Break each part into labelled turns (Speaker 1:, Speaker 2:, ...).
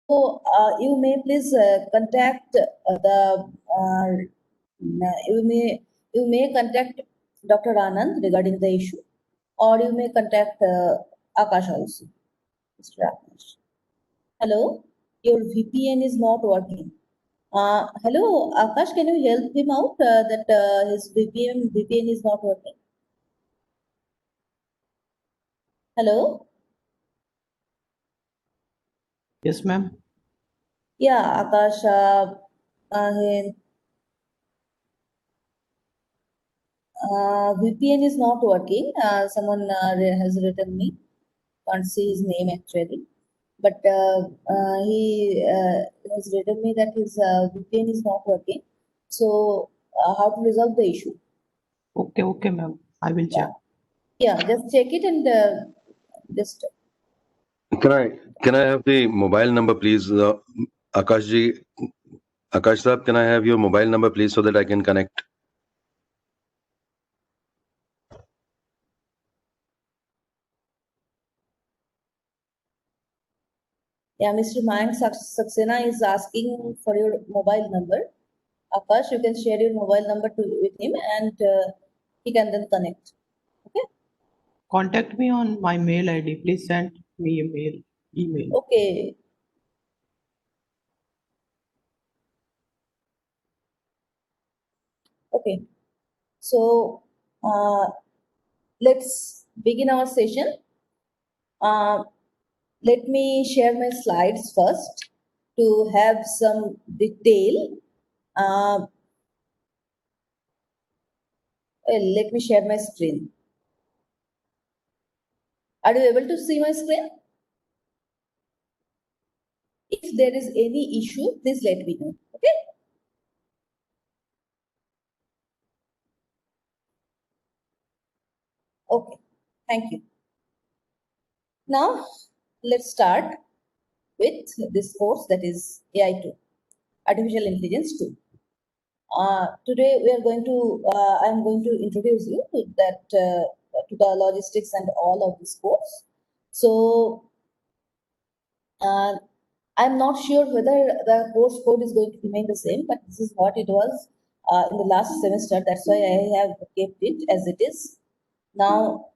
Speaker 1: So you may please contact the you may contact Dr. Anand regarding the issue, or you may contact Akash also, Mr. Akash. Hello, your VPN is not working. Hello, Akash, can you help him out that his VPN is not working? Hello?
Speaker 2: Yes, ma'am.
Speaker 1: Yeah, Akash, VPN is not working. Someone has written me. Can't see his name actually, but he has written me that his VPN is not working. So, how to resolve the issue?
Speaker 2: Okay, ma'am. I will check.
Speaker 1: Yeah, just check it and just.
Speaker 3: Can I have the mobile number, please, Akash ji? Akash Saab, can I have your mobile number, please, so that I can connect?
Speaker 1: Yeah, Mr. Mayank Saxena is asking for your mobile number. Akash, you can share your mobile number with him, and he can then connect. Okay.
Speaker 2: Contact me on my mail ID. Please send me a email.
Speaker 1: Okay. Okay. So let's begin our session. Let me share my slides first to have some detail. Let me share my screen. Are you able to see my screen? If there is any issue, please let me know. Okay. Okay. Thank you. Now, let's start with this course, that is AI2, Artificial Intelligence 2. Today we are going to, I am going to introduce you to that, to the logistics and all of this course. So, I'm not sure whether the course code is going to remain the same, but this is what it was in the last semester. That's why I have kept it as it is. Now,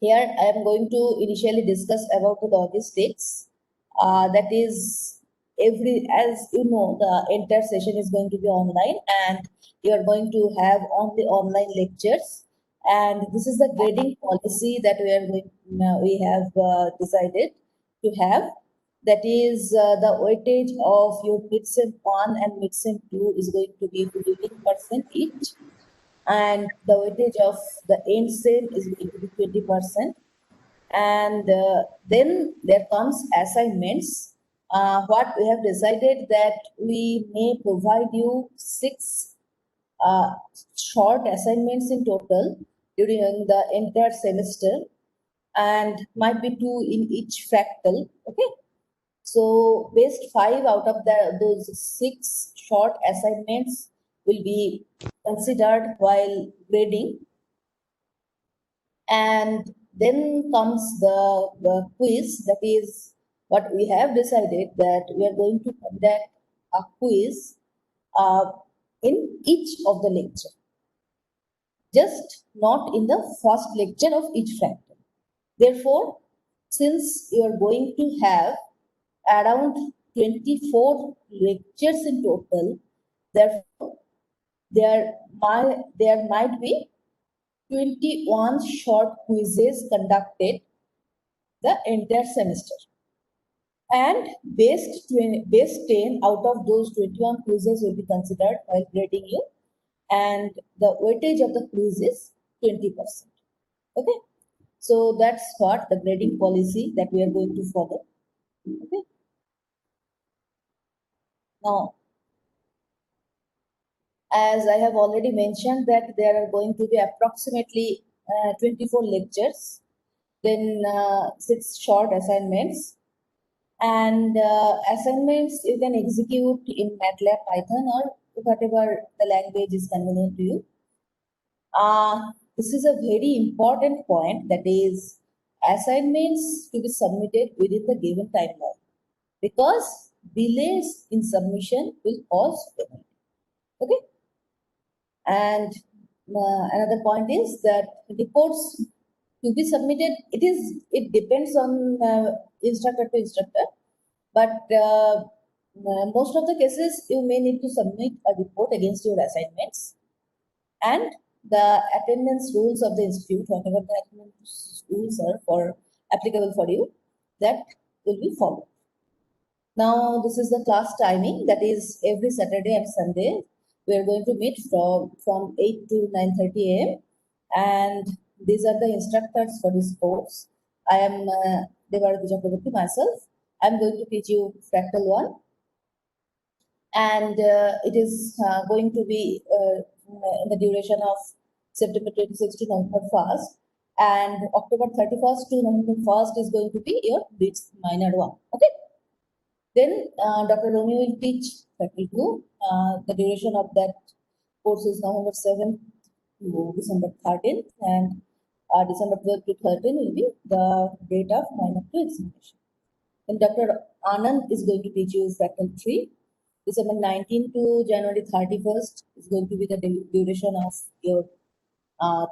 Speaker 1: here I am going to initially discuss about the logistics. That is, as you know, the entire session is going to be online, and you are going to have only online lectures. And this is the grading policy that we have decided to have. That is, the weightage of your midsem 1 and midsem 2 is going to be 15% each, and the weightage of the end sale is going to be 20%. And then there comes assignments. What we have decided that we may provide you 6 uh, short assignments in total during the entire semester, and might be 2 in each fractal. Okay. So best 5 out of those 6 short assignments will be considered while grading. And then comes the quiz. That is what we have decided, that we are going to conduct a quiz uh, in each of the lecture, just not in the first lecture of each fractal. Therefore, since you are going to have around 24 lectures in total, therefore there might be 21 short quizzes conducted the entire semester. And best 10 out of those 21 quizzes will be considered while grading you. And the weightage of the quiz is 20%. Okay. So that's what the grading policy that we are going to follow. Okay. Now, as I have already mentioned, that there are going to be approximately 24 lectures, then 6 short assignments, and assignments you can execute in MATLAB, Python, or whatever the language is convenient to you. This is a very important point, that is assignments to be submitted within the given timeline, because delays in submission will cause penalty. Okay. And another point is that reports to be submitted, it depends on instructor to instructor, but most of the cases you may need to submit a report against your assignments, and the attendance rules of the institute, whatever the attendance rules are for applicable for you, that will be followed. Now, this is the class timing, that is every Saturday and Sunday. We are going to meet from 8 to 9:30 a.m. And these are the instructors for this course. I am Devarati Chakraborty myself. I am going to teach you Fractal 1. And it is going to be in the duration of September 26 to November 1st. And October 31st to November 1st is going to be your BITS Minor 1. Okay. Then Dr. Romeo will teach Fractal 2. The duration of that course is November 7th to December 13th, and December 12th to 13th will be the date of Minor 2 examination. Then Dr. Anand is going to teach you Fractal 3. December 19th to January 31st is going to be the duration of your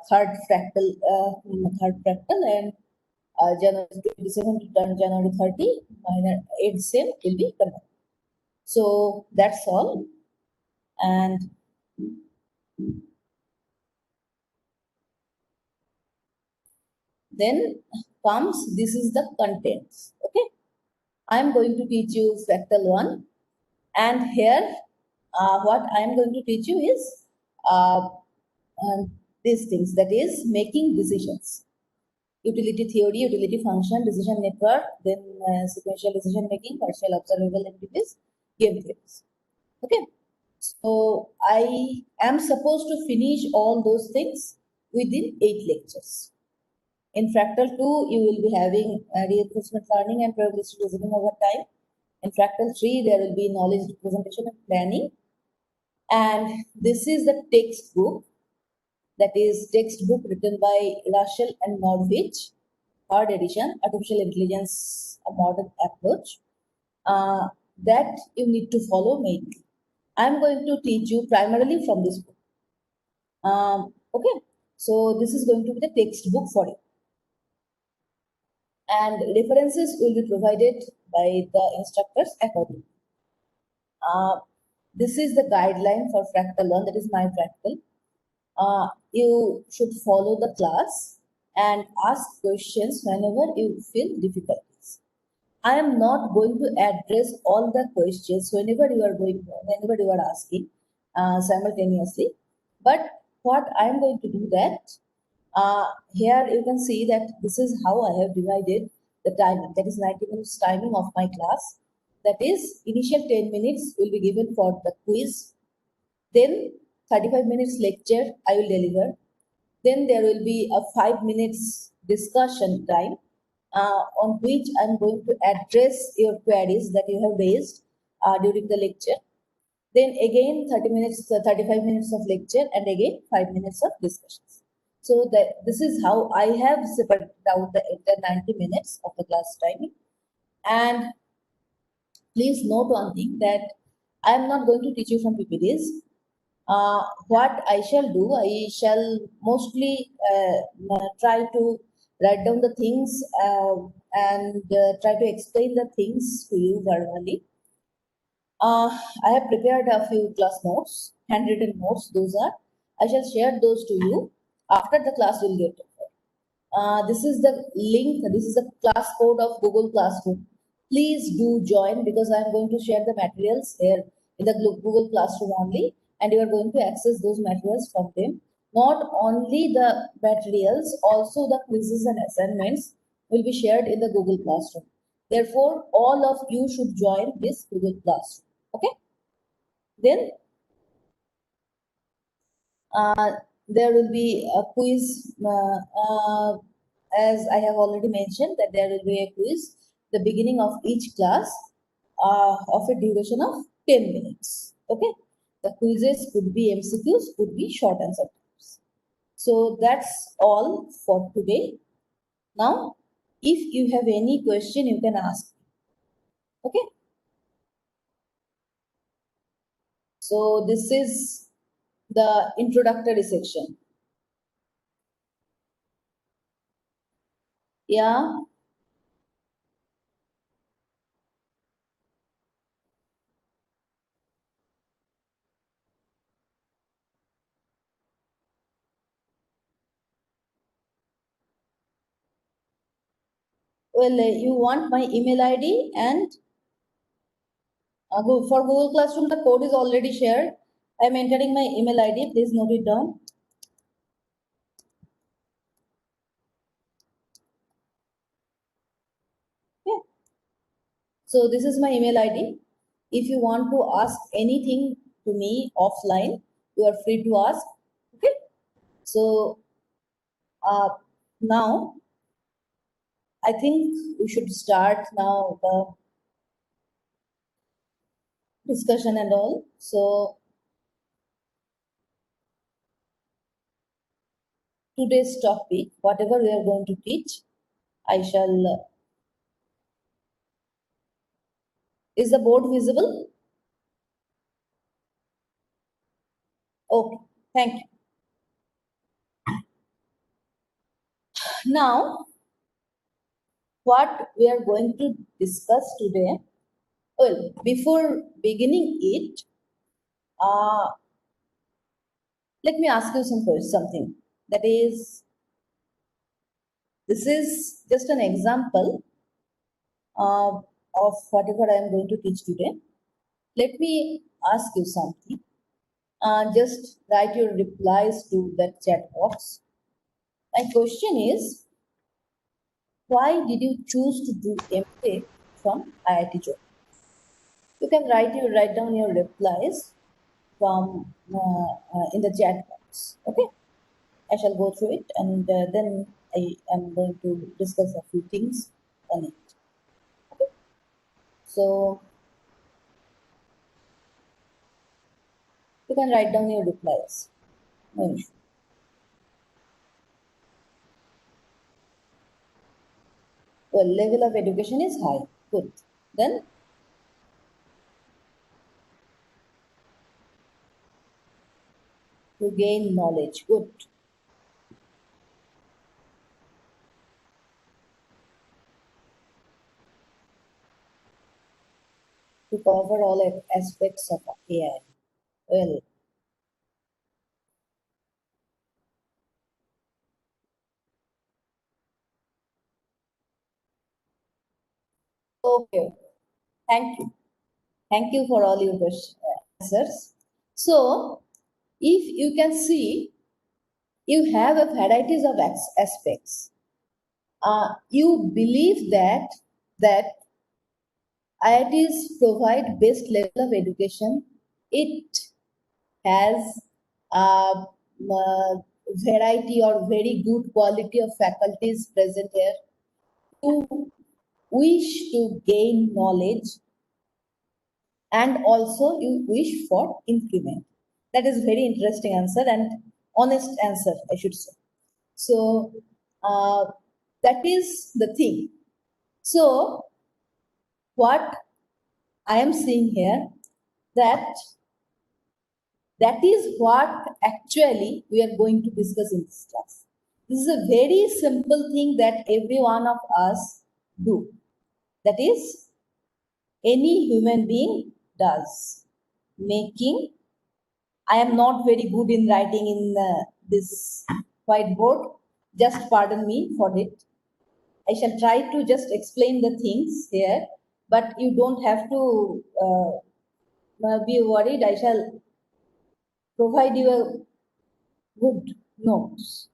Speaker 1: third fractal, and January 27 to January 30, minor 8 SEM will be conducted. So that's all. And then comes, this is the contents. Okay. I'm going to teach you Fractal 1. And here, what I am going to teach you is these things, that is making decisions. Utility theory, utility function, decision network, then sequential decision making, partial observable entities, game theories. Okay. So I am supposed to finish all those things within 8 lectures. In Fractal 2, you will be having reinforcement learning and probabilistic reasoning over time. In Fractal 3, there will be knowledge representation and planning. And this is the textbook, that is textbook written by Russell and Norwich, third edition, Artificial Intelligence, a Modern Approach, that you need to follow mainly. I'm going to teach you primarily from this book. Okay, so this is going to be the textbook for you. And references will be provided by the instructors accordingly. This is the guideline for Fractal 1, that is my Fractal. You should follow the class and ask questions whenever you feel difficulties. I am not going to address all the questions whenever you are asking simultaneously. But what I am going to do that, here you can see that this is how I have divided the timing. That is 90 minutes timing of my class. That is, initial 10 minutes will be given for the quiz. Then 35 minutes lecture I will deliver. Then there will be a 5 minutes discussion time, on which I'm going to address your queries that you have raised during the lecture. Then again 35 minutes of lecture, and again 5 minutes of discussions. So this is how I have separated out the entire 90 minutes of the class timing. And please note one thing, that I am not going to teach you from PPTs. What I shall do, I shall mostly try to write down the things and try to explain the things to you verbally. I have prepared a few class notes, handwritten notes, those are. I shall share those to you after the class will get over. This is the link, this is the class code of Google Classroom. Please do join, because I am going to share the materials here in the Google Classroom only, and you are going to access those materials from them. Not only the materials, also the quizzes and assignments will be shared in the Google Classroom. Therefore, all of you should join this Google Classroom. Okay. Then there will be a quiz, as I have already mentioned, that there will be a quiz the beginning of each class of a duration of 10 minutes. Okay. The quizzes could be MCQs, could be short answer types. So that's all for today. Now, if you have any question, you can ask. Okay. So this is the introductory section. Yeah. Well, you want my email ID and for Google Classroom, the code is already shared. I'm entering my email ID. Please note it down. Okay. So this is my email ID. If you want to ask anything to me offline, you are free to ask. Okay. So now I think we should start now the discussion and all. So today's topic, whatever we are going to teach, I shall. Is the board visible? Okay. Thank you. Now, what we are going to discuss today. Well, before beginning it, uh, let me ask you something. That is, this is just an example of whatever I am going to teach today. Let me ask you something. Just write your replies to that chat box. My question is, why did you choose to do MTech from IIT Job? You can write down your replies from in the chat box. Okay, I shall go through it and then I am going to discuss a few things on it. Okay, so you can write down your replies. No issue. Well, level of education is high. Good. Then to gain knowledge. Good. To cover all aspects of AI. Well, okay. Thank you. Thank you for all your answers. So, if you can see, you have a varieties of aspects. You believe that IITs provide best level of education. It has a variety or very good quality of faculties present here. You wish to gain knowledge and also you wish for increment. That is very interesting answer and honest answer, I should say. So that is the thing. So what I am seeing here, that is what actually we are going to discuss in this class. This is a very simple thing that every one of us do. That is, any human being does. Making, I am not very good in writing in this whiteboard. Just pardon me for it. I shall try to just explain the things here, but you don't have to be worried. I shall provide you a good notes.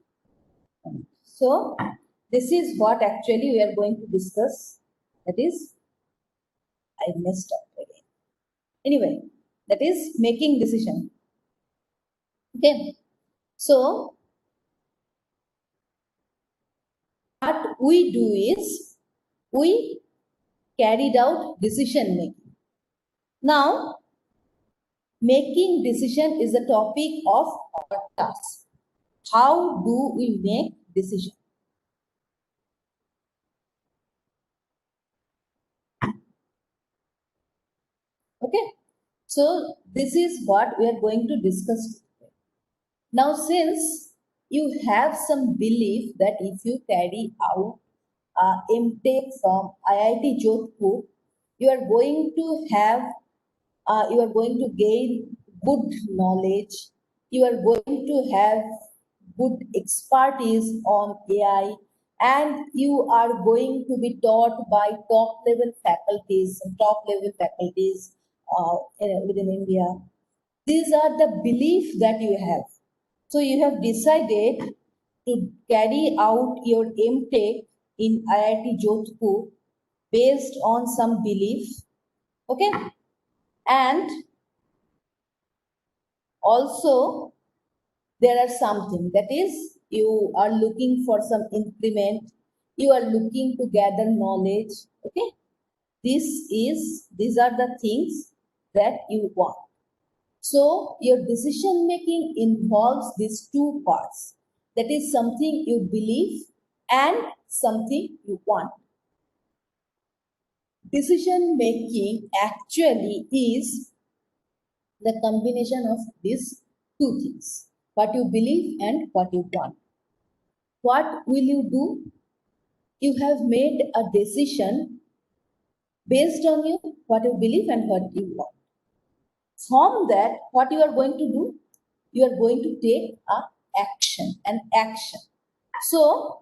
Speaker 1: So this is what actually we are going to discuss. That is, I messed up again. Anyway, that is making decision. Okay. So what we do is we carried out decision making. Now, making decision is the topic of our class. how do we make decision? Okay, so this is what we are going to discuss today. Now, since you have some belief that if you carry out MTech from IIT Jodhpur, you are going to have, you are going to gain good knowledge, you are going to have good expertise on AI, and you are going to be taught by top level faculties within India. These are the belief that you have. So you have decided to carry out your MTech in IIT Jodhpur based on some belief. Okay. And also there are something that is you are looking for some increment, you are looking to gather knowledge. Okay. These are the things that you want. So your decision making involves these two parts. That is something you believe and something you want. Decision making actually is the combination of these two things. What you believe and what you want. What will you do? You have made a decision based on what you believe and what you want. From that, what you are going to do? You are going to take an action. So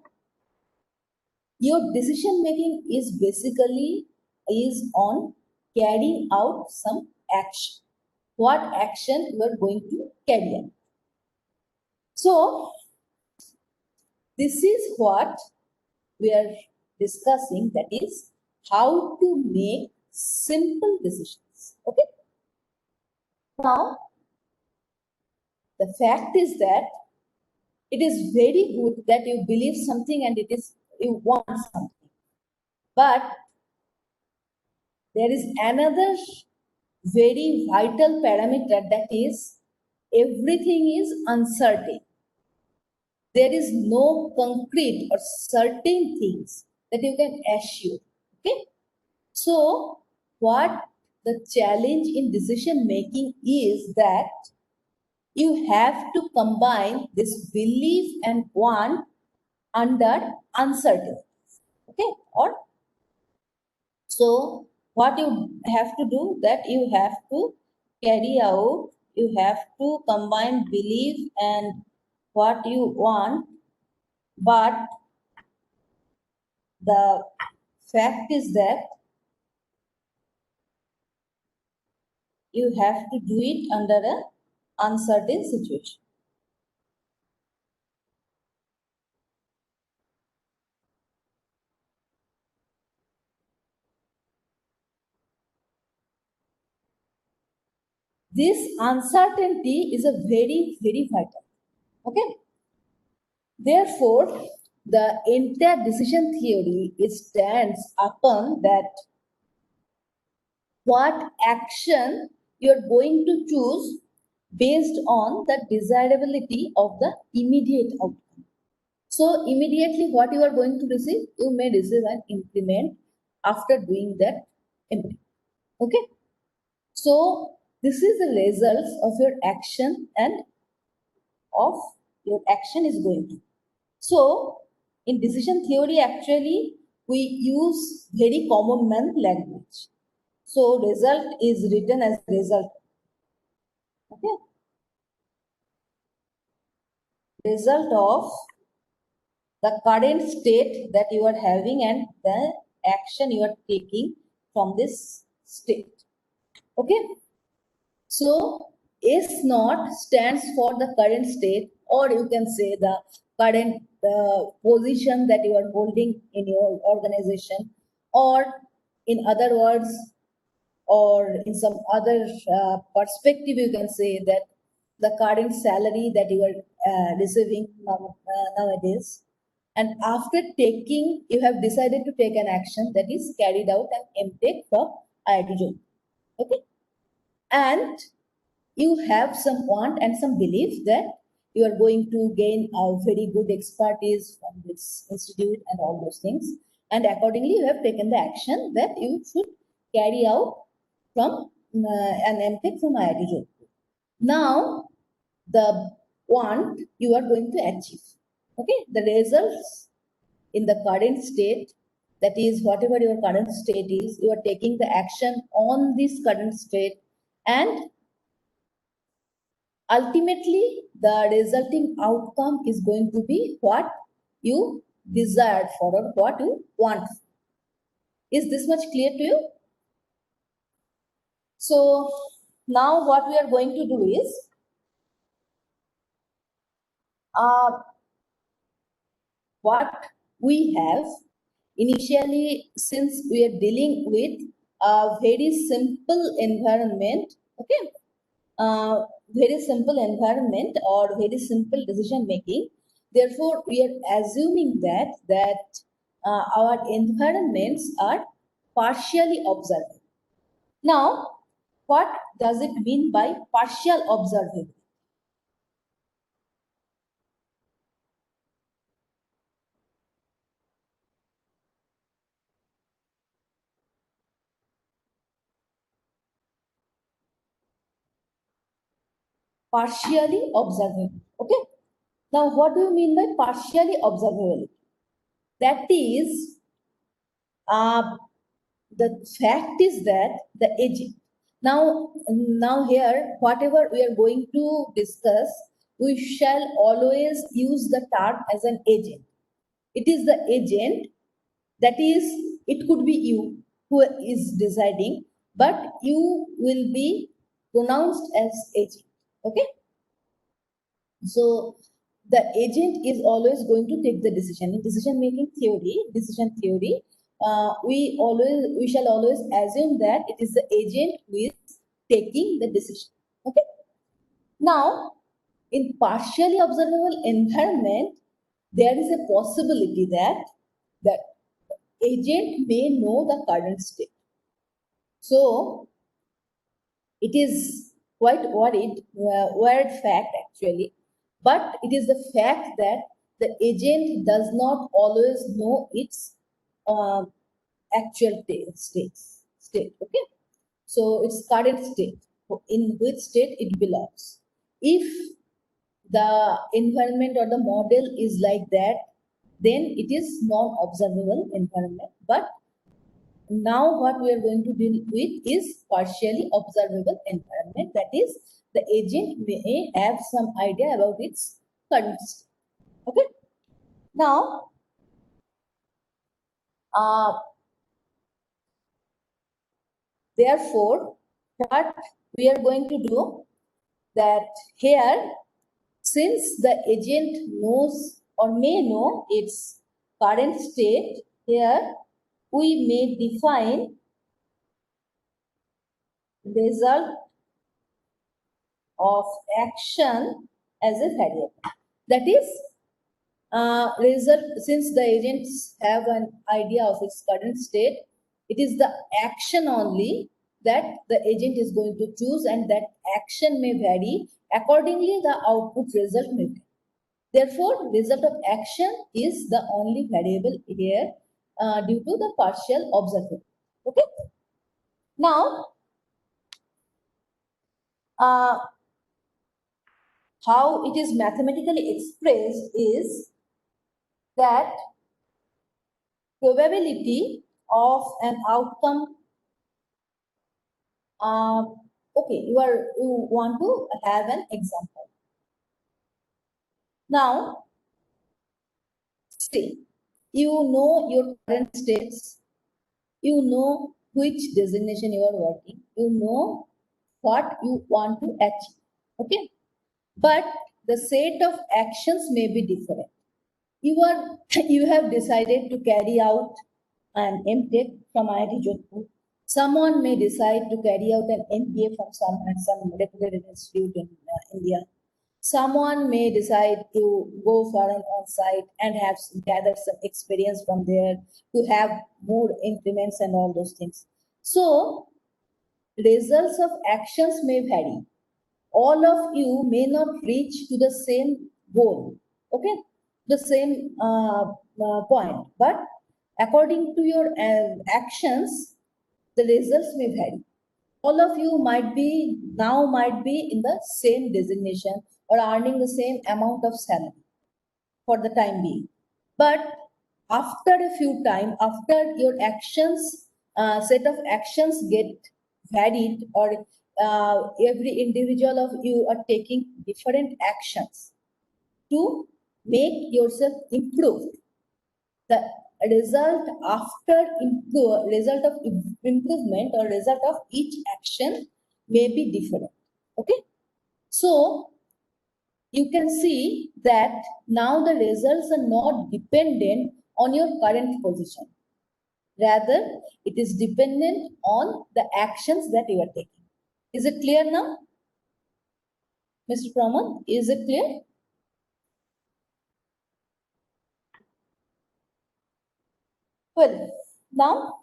Speaker 1: your decision making is basically is on carrying out some action. What action you are going to carry out? So this is what we are discussing. That is how to make simple decisions. Okay. Now the fact is that it is very good that you believe something and it is you want something, but there is another very vital parameter, that is everything is uncertain. There is no concrete or certain things that you can assure. Okay, so what the challenge in decision making is that you have to combine this belief and want under uncertainty. Okay, or so what you have to do, that you have to carry out, you have to combine belief and what you want, but the fact is that you have to do it under a uncertain situation. This uncertainty is a very, very vital. Okay. Therefore, the entire decision theory stands upon that what action you're going to choose based on the desirability of the immediate outcome. So immediately what you are going to receive, you may receive an increment after doing that MTech. Okay. So this is the results of your action and of your action is going to. So in decision theory, actually, we use very common man language. So result is written as result. Okay. Result of the current state that you are having and the action you are taking from this state. Okay. So S naught stands for the current state, or you can say the current position that you are holding in your organization, or in other words, or in some other perspective, you can say that the current salary that you are receiving nowadays. And after taking, you have decided to take an action, that is carried out an MTech for IIT Jodhpur. Okay. And you have some want and some belief that you are going to gain a very good expertise from this institute and all those things. And accordingly, you have taken the action that you should carry out from an MTech from IIT Jodhpur. Now, the want you are going to achieve. Okay, the results in the current state, that is whatever your current state is, you are taking the action on this current state, and ultimately the resulting outcome is going to be what you desired for or what you want. Is this much clear to you? So now what we are going to do is what we have initially, since we are dealing with a very simple environment, okay, very simple environment or very simple decision making. Therefore, we are assuming that our environments are partially observable. Now, what does it mean by partial observability? Partially observable. Okay. Now, what do you mean by partially observable? That is, the fact is that the agent. Now here, whatever we are going to discuss, we shall always use the term as an agent. It is the agent, that is, it could be you who is deciding, but you will be pronounced as agent. Okay. So the agent is always going to take the decision. In decision making theory, we shall always assume that it is the agent who is taking the decision. Okay. Now, in partially observable environment, there is a possibility that the agent may know the current state. So it is quite weird fact actually, but it is the fact that the agent does not always know its actual state. Okay, so its current state, in which state it belongs. If the environment or the model is like that, then it is non-observable environment. But now what we are going to deal with is partially observable environment. That is, the agent may have some idea about its current state. Okay. Now, therefore, what we are going to do, that here, since the agent knows or may know its current state, here we may define result of action as a variable. That is, result, since the agents have an idea of its current state, it is the action only that the agent is going to choose, and that action may vary. Accordingly, the output result may vary. Therefore, result of action is the only variable here due to the partial observability. Okay. Now, how it is mathematically expressed is that probability of an outcome. Okay, you want to have an example. Now, say you know your current states, you know which designation you are working, you know what you want to achieve. Okay, but the set of actions may be different. You have decided to carry out an MTech from IIT Jodhpur. Someone may decide to carry out an MBA from some reputed institute in India. Someone may decide to go for an on-site and have gather some experience from there to have more increments and all those things. So results of actions may vary. all of you may not reach to the same goal, okay, the same point, but according to your actions, the results may vary. All of you might be in the same designation or earning the same amount of salary for the time being. But after a few time, after your actions, set of actions get varied, or every individual of you are taking different actions to make yourself improved. The result after result of improvement or result of each action may be different. Okay, so you can see that now the results are not dependent on your current position. Rather, it is dependent on the actions that you are taking. Is it clear now? Mr. Pramod, is it clear? Well, now,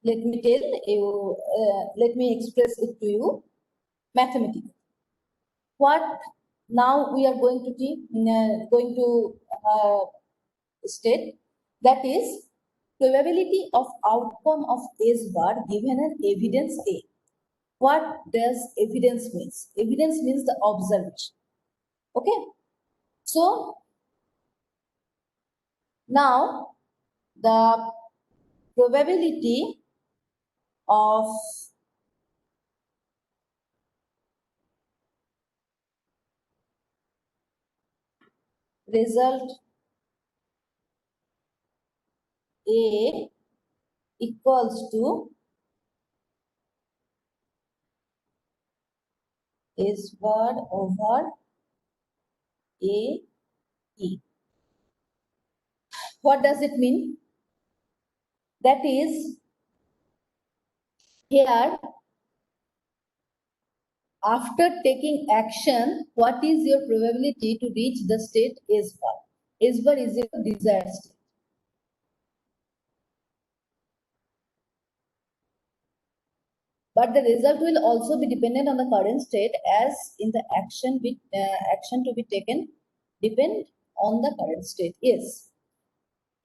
Speaker 1: let me tell you, let me express it to you mathematically. What now we are going to state, that is probability of outcome of S bar given an evidence A. What does evidence means? Evidence means the observation. Okay. So now the probability of result A equals to S bar over A E. What does it mean? That is, here, after taking action, what is your probability to reach the state S bar? S bar is your desired state. But the result will also be dependent on the current state, as in the action to be taken depend on the current state. Yes,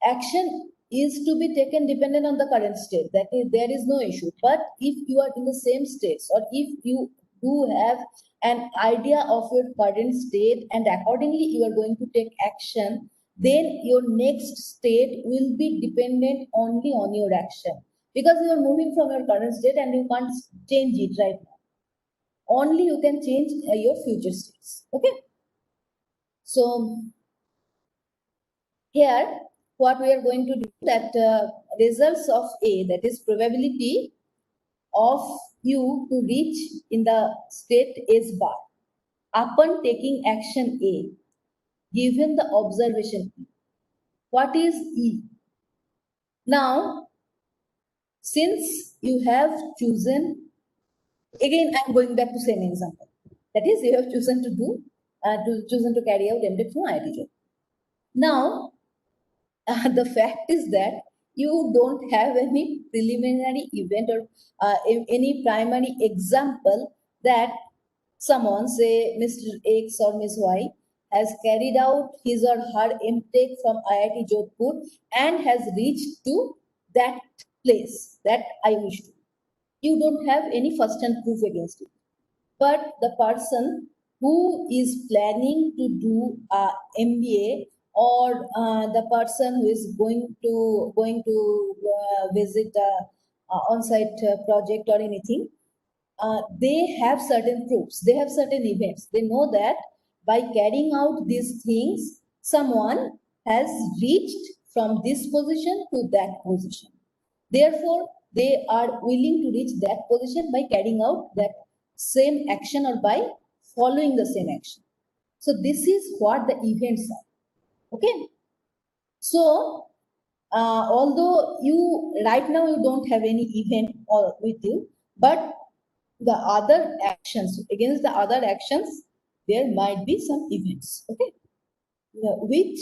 Speaker 1: action is to be taken dependent on the current state. That is, there is no issue. But if you are in the same states, or if you do have an idea of your current state and accordingly you are going to take action, then your next state will be dependent only on your action, because you are moving from your current state and you can't change it right now. Only you can change your future states. Okay. So here, what we are going to do, that results of A, that is probability of you to reach in the state S bar upon taking action A, given the observation E. What is E? Now, since you have chosen, again I'm going back to same example, that is, you have chosen to carry out MTech from IIT Job. Now, the fact is that you don't have any preliminary event or any primary example that someone, say Mr. X or Ms. Y, has carried out his or her MTech from IIT Jodhpur and has reached to that place that I wish to. You don't have any first-hand proof against it. But the person who is planning to do a MBA, or the person who is going to visit a on-site project or anything, they have certain proofs, they have certain events. They know that by carrying out these things, someone has reached from this position to that position. Therefore, they are willing to reach that position by carrying out that same action or by following the same action. So this is what the events are. Okay. So although you right now you don't have any event with you, but the other actions, against the other actions, there might be some events, okay, which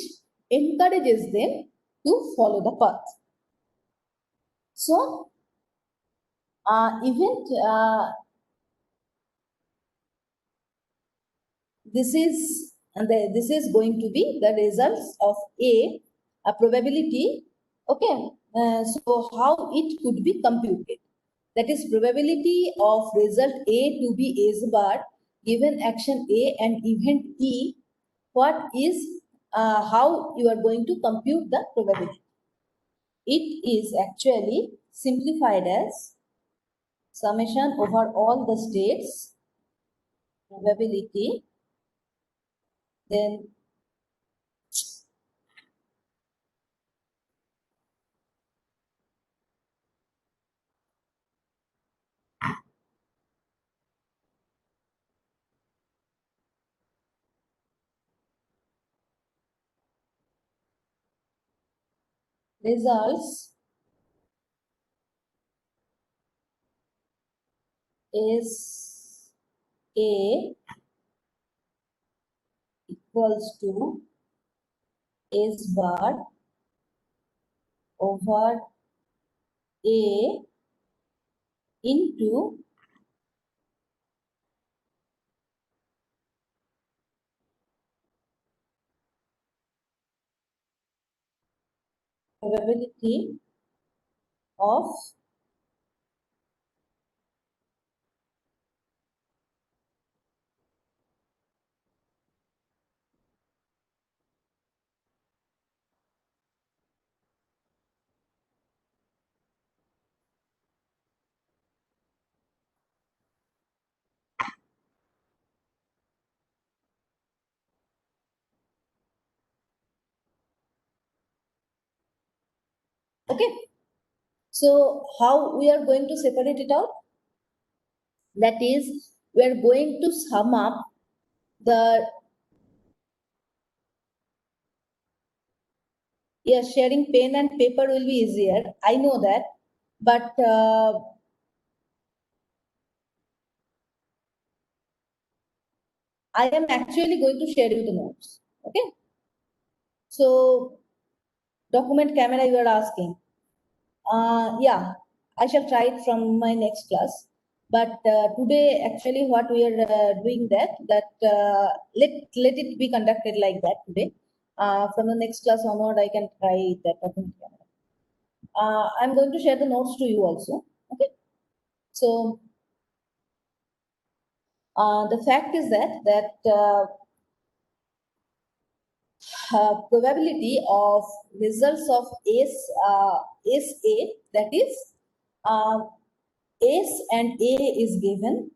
Speaker 1: encourages them to follow the path. So event, this is going to be the results of a probability. Okay, so how it could be computed? That is probability of result A to be S bar given action A and event E. What is how you are going to compute the probability? It is actually simplified as summation over all the states probability, then results is A equals to S bar over A into probability of okay. So how we are going to separate it out? That is, we are going to sum up the, yes, sharing pen and paper will be easier. I know that, but I am actually going to share you the notes. Okay. So document camera you are asking. Yeah, I shall try it from my next class. But today, actually, what we are doing let it be conducted like that today. From the next class onward, I can try that document camera. I'm going to share the notes to you also. Okay. So the fact is that probability of results of SA, that is uh, S and A is given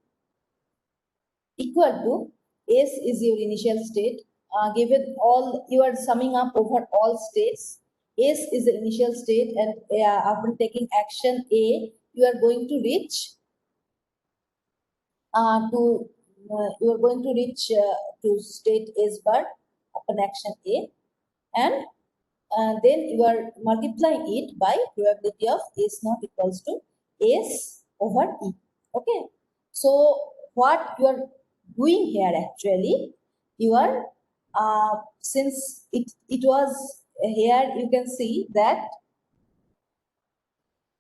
Speaker 1: equal to S is your initial state, given all you are summing up over all states. S is the initial state, and after taking action A, you are going to reach to you are going to reach to state S bar upon action A, and then you are multiplying it by probability of S naught equals to S over E. Okay. So what you are doing here actually, you are since it was here, you can see that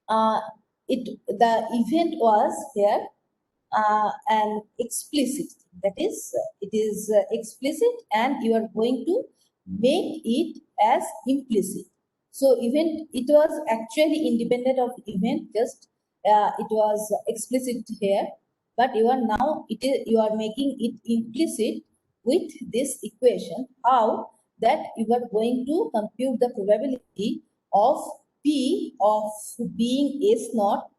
Speaker 1: uh, the event was here and explicit. That is, it is explicit, and you are going to make it as implicit. So event, it was actually independent of event, just it was explicit here, but you are now you are making it implicit with this equation. How that you are going to compute the probability of P of being S naught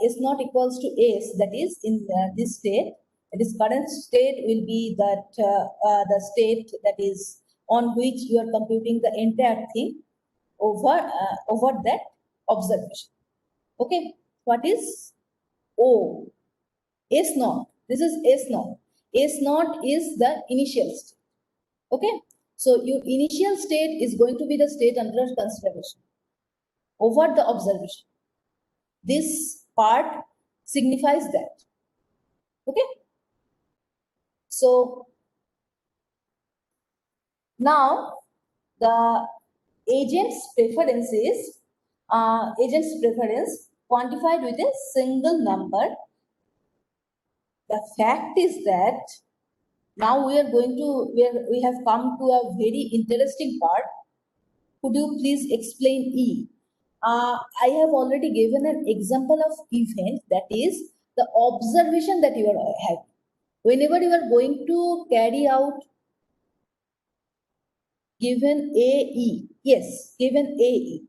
Speaker 1: is not equals to S, that is in this state, that is current state will be that the state that is on which you are computing the entire thing over that observation. Okay, what is O? S naught. This is S naught. S naught is the initial state. Okay, so your initial state is going to be the state under consideration over the observation. This part signifies that. Okay. So now the agent's preference is agent's preference quantified with a single number. The fact is that now we have come to a very interesting part. Could you please explain E? I have already given an example of event, that is the observation that you are having. Whenever you are going to carry out given AE, yes, given AE.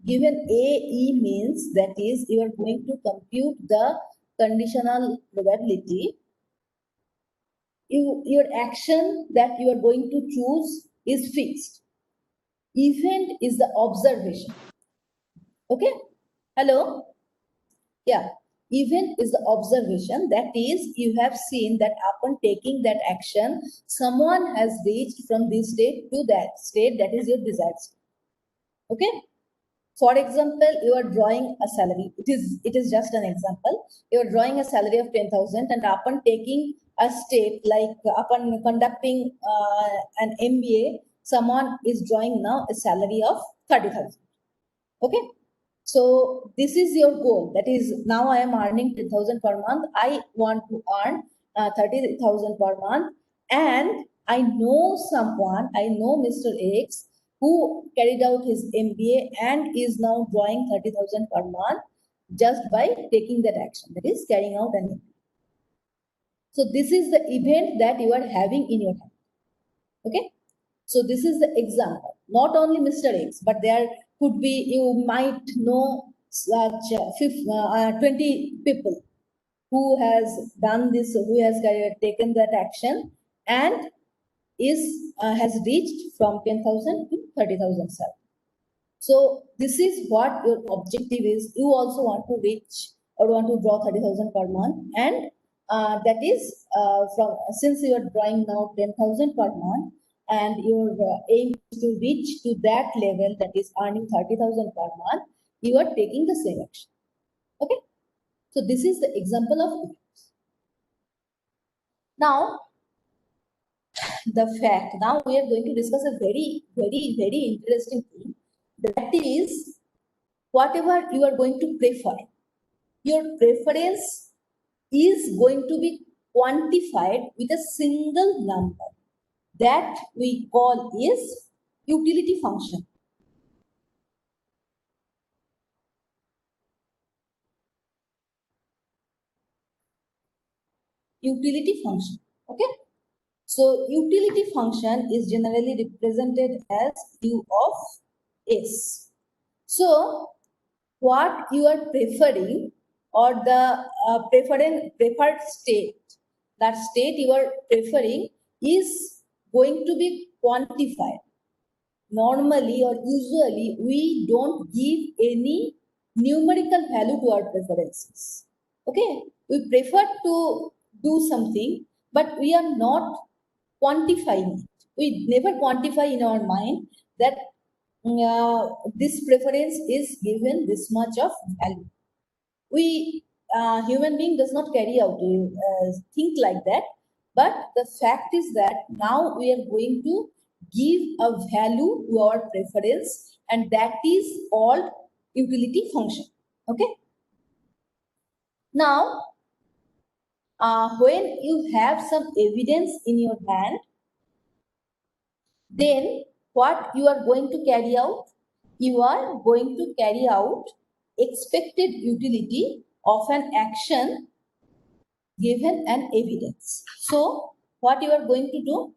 Speaker 1: Given AE means that is you are going to compute the conditional probability. Your action that you are going to choose is fixed. Event is the observation. Okay? Hello? Yeah. Event is the observation, that is you have seen that upon taking that action, someone has reached from this state to that state, that is your desired state. Okay? For example, you are drawing a salary. It is just an example. You are drawing a salary of 10,000, and upon taking a step, like upon conducting an MBA, someone is drawing now a salary of 30,000. Okay. So this is your goal. That is, now I am earning 10,000 per month. I want to earn 30,000 per month, and I know someone. I know Mr. X, who carried out his MBA and is now drawing 30,000 per month just by taking that action, that is carrying out an MBA. So this is the event that you are having in your hand. Okay. So this is the example. Not only Mr. X, but there could be, you might know such 20 people who has done this, who has taken that action and has reached from 10,000 to 30,000 salary. So this is what your objective is. You also want to reach or want to draw 30,000 per month, and that is since you are drawing now 10,000 per month, and your aim is to reach to that level, that is earning 30,000 per month, you are taking the same action. Okay. So this is the example of events. Now, the fact, now we are going to discuss a very, very, very interesting thing. That is, whatever you are going to prefer, your preference is going to be quantified with a single number that we call is utility function. Utility function. Okay. So utility function is generally represented as U of S. So what you are preferring, or the preferred state, that state you are preferring is going to be quantified. Normally or usually we don't give any numerical value to our preferences. Okay, we prefer to do something, but we are not quantifying it. We never quantify in our mind that this preference is given this much of value. We human being does not carry out think like that, but the fact is that now we are going to give a value to our preference, and that is called utility function. Okay. Now, when you have some evidence in your hand, then what you are going to carry out? You are going to carry out expected utility of an action given an evidence. So, what you are going to do?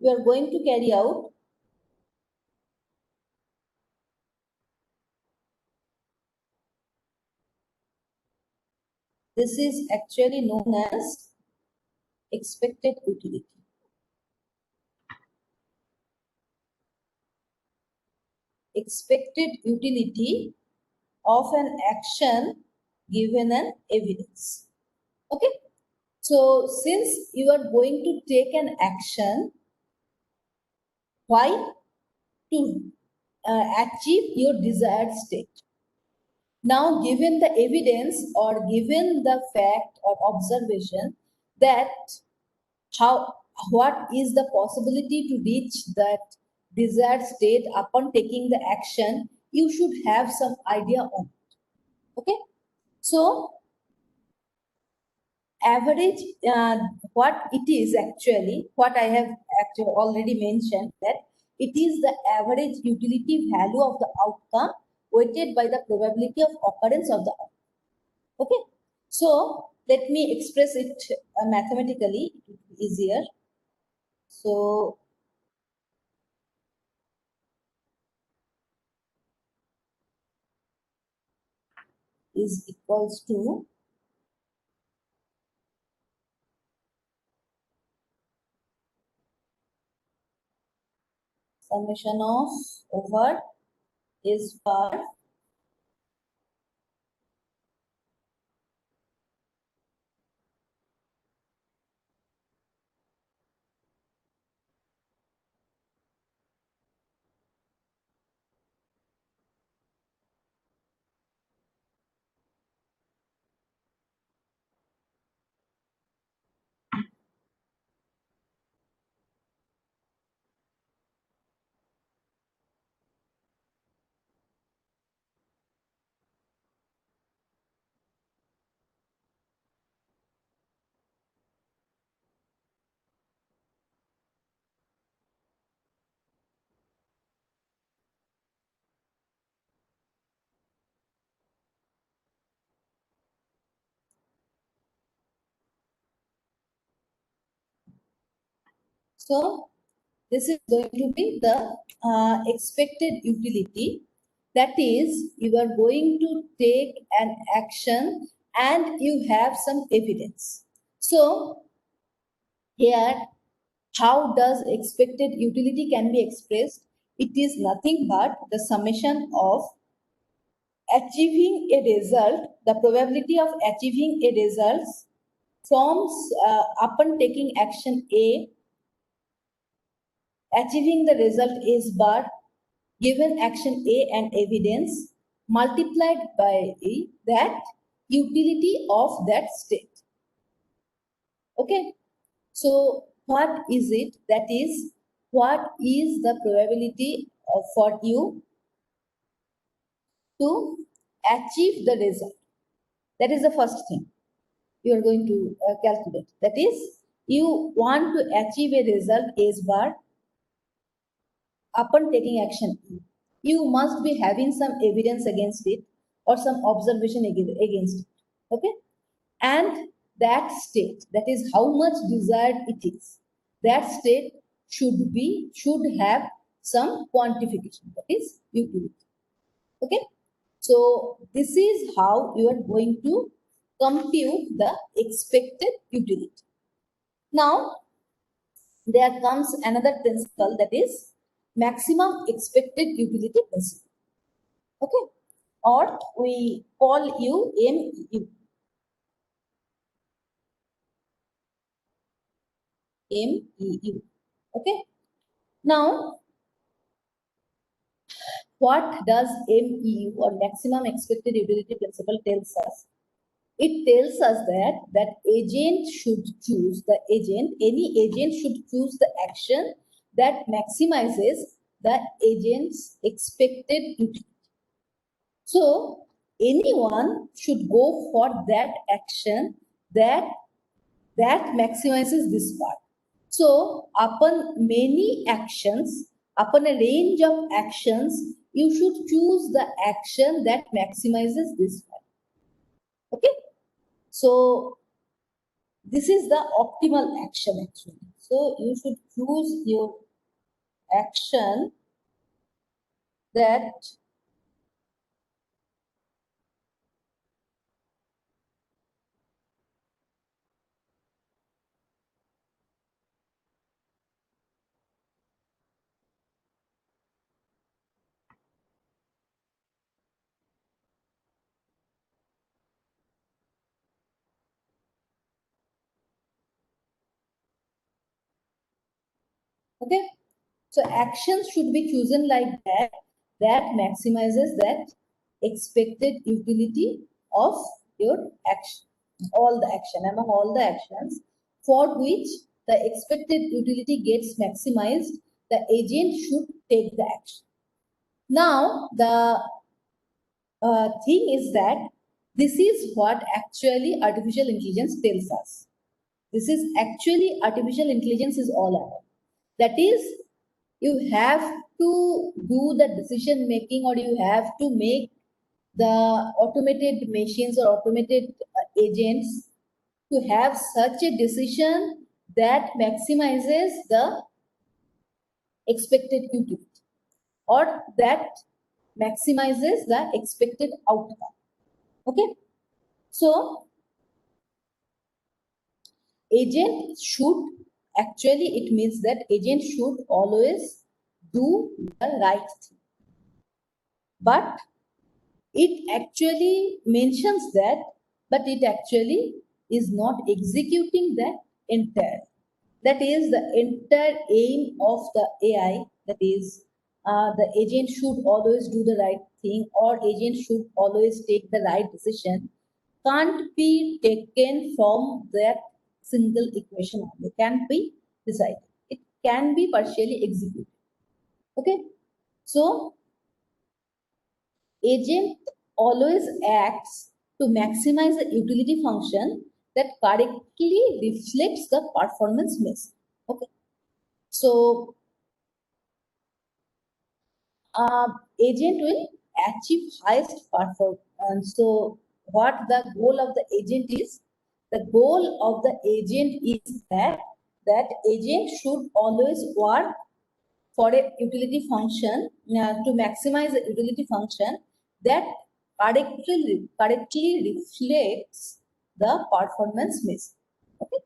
Speaker 1: You are going to carry out this is actually known as expected utility. Expected utility of an action given an evidence. Okay. So since you are going to take an action, why? To achieve your desired state. Now, given the evidence or given the fact or observation that what is the possibility to reach that desired state upon taking the action, you should have some idea on. Okay, so average, what it is actually, what I have actually already mentioned, that it is the average utility value of the outcome weighted by the probability of occurrence of the outcome. Okay, so let me express it mathematically, it will be easier. So is equals to summation of over is bar So this is going to be the expected utility. That is, you are going to take an action and you have some evidence. So here, how does expected utility can be expressed? It is nothing but the summation of achieving a result, the probability of achieving a result from upon taking action A, achieving the result is bar, given action A and evidence multiplied by that utility of that state. Okay, so what is it? That is, what is the probability for you to achieve the result? That is the first thing you are going to calculate. That is, you want to achieve a result S bar upon taking action E. You must be having some evidence against it or some observation against it. Okay, and that state, that is how much desired it is, that state should have some quantification, that is utility. Okay, so this is how you are going to compute the expected utility. Now there comes another principle, that is maximum expected utility principle. Okay, or we call you MEU. MEU. Okay, now what does MEU or maximum expected utility principle tells us? It tells us that agent should choose the agent, any agent should choose the action that maximizes the agent's expected utility. So anyone should go for that action that maximizes this part. So upon many actions, upon a range of actions, you should choose the action that maximizes this part. Okay, so this is the optimal action actually. So you should choose your action that okay. So actions should be chosen like that maximizes that expected utility of your action, all the action, among all the actions for which the expected utility gets maximized, the agent should take the action. Now, the thing is that This is what actually artificial intelligence tells us. This is actually artificial intelligence is all about. That is, you have to do the decision making, or you have to make the automated machines or automated agents to have such a decision that maximizes the expected utility, or that maximizes the expected outcome. Okay, so agent should, actually it means that agent should always do the right thing, but it actually mentions that, but it actually is not executing that entire. That is the entire aim of the AI. That is, the agent should always do the right thing, or agent should always take the right decision. Can't be taken from that single equation only. Can't be decided. It can be partially executed. Okay, so agent always acts to maximize the utility function that correctly reflects the performance measure. Okay, so agent will achieve highest performance. So what the goal of the agent is? The goal of the agent is that agent should always work for a utility function to maximize the utility function that correctly reflects the performance measure. Okay.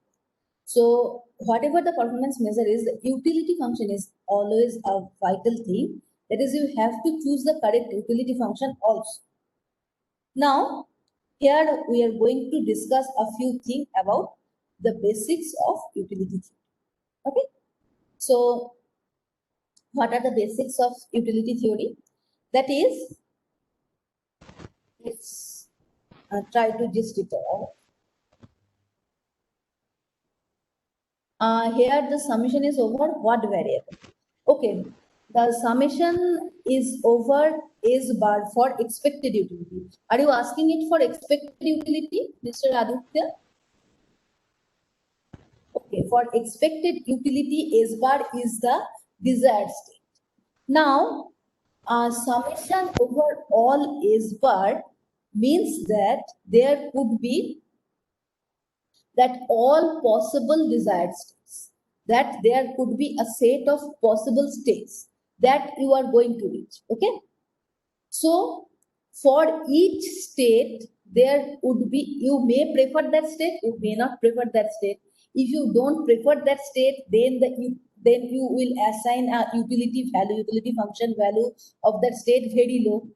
Speaker 1: So whatever the performance measure is, the utility function is always a vital thing. That is, you have to choose the correct utility function also. Now, here we are going to discuss a few things about the basics of utility theory. Okay. So what are the basics of utility theory? That is, let's try to just it out. Here the summation is over what variable? Okay, the summation is over is bar for expected utility. Are you asking it for expected utility, Mr. Aditya? Okay, for expected utility, S bar is the desired state. Now, summation over all S bar means that there could be that all possible desired states, that there could be a set of possible states that you are going to reach. Okay, so for each state there would be, you may prefer that state, you may not prefer that state. If you don't prefer that state, then you will assign a utility value, utility function value of that state very low.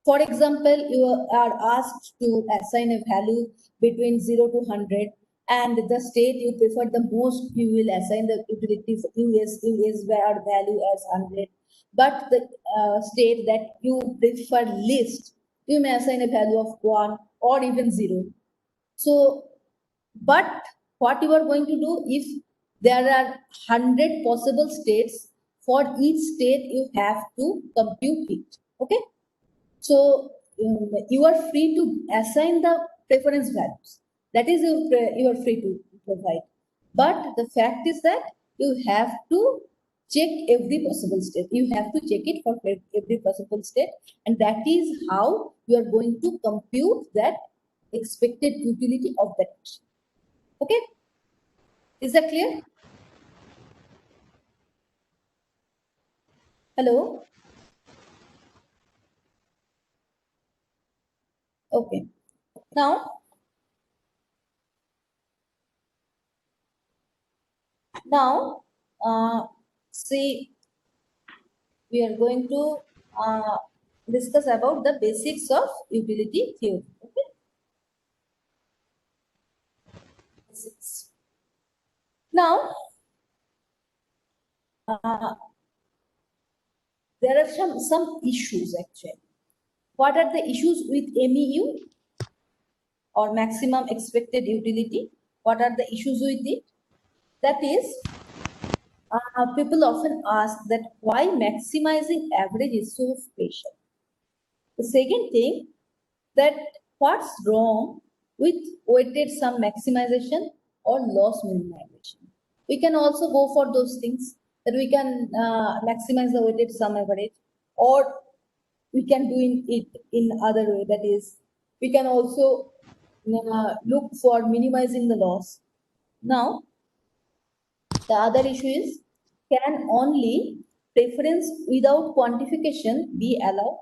Speaker 1: For example, you are asked to assign a value between 0 to 100, and the state you prefer the most, you will assign the utility US value as 100. But the state that you prefer least, you may assign a value of 1 or even 0. So, but what you are going to do, if there are 100 possible states, for each state you have to compute it. Okay. So you are free to assign the preference values. That is, you are free to provide. But the fact is that you have to check every possible state. You have to check it for every possible state, and that is how you are going to compute that expected utility of that machine. Okay, is that clear? Hello. Okay. Now, see, we are going to discuss about the basics of utility theory. Okay. Basics. Now, there are some issues actually. What are the issues with MEU, or maximum expected utility? What are the issues with it? That is, people often ask that why maximizing average is so special. The second thing, that what's wrong with weighted sum maximization or loss minimization? We can also go for those things that we can maximize the weighted sum average, or we can do it in other way. That is, we can also look for minimizing the loss. Now, the other issue is, can only preference without quantification be allowed?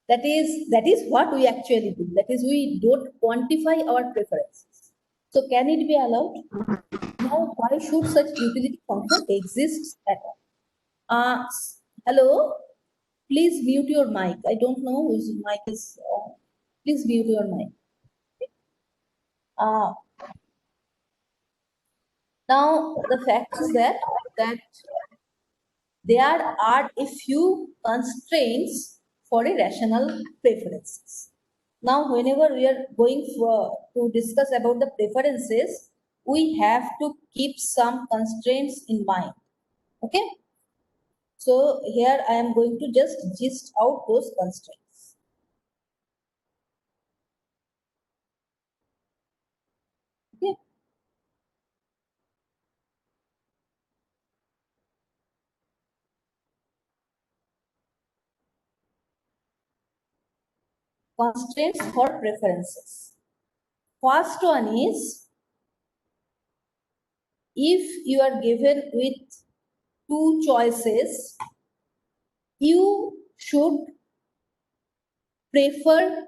Speaker 1: That is what we actually do. That is, we don't quantify our preferences. So can it be allowed? Now, why should such utility function exist at all? Hello, please mute your mic. I don't know whose mic is on. Please mute your mic. Uh, Now, the fact is that there are a few constraints for a rational preferences. Now, whenever we are going to discuss about the preferences, we have to keep some constraints in mind. Okay. So here I am going to just gist out those constraints. Okay. Constraints for preferences. First one is, if you are given with two choices, you should prefer,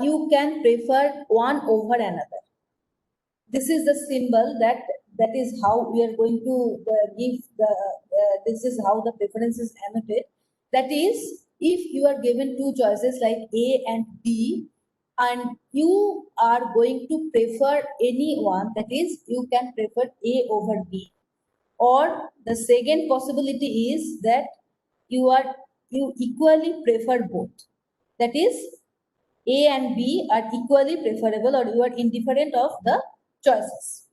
Speaker 1: you can prefer one over another. This is the symbol that is how we are going to give the, this is how the preference is annotated. That is, if you are given two choices like A and B, and you are going to prefer any one, that is, you can prefer A over B. Or the second possibility is that you equally prefer both. That is, A and B are equally preferable, or you are indifferent of the choices.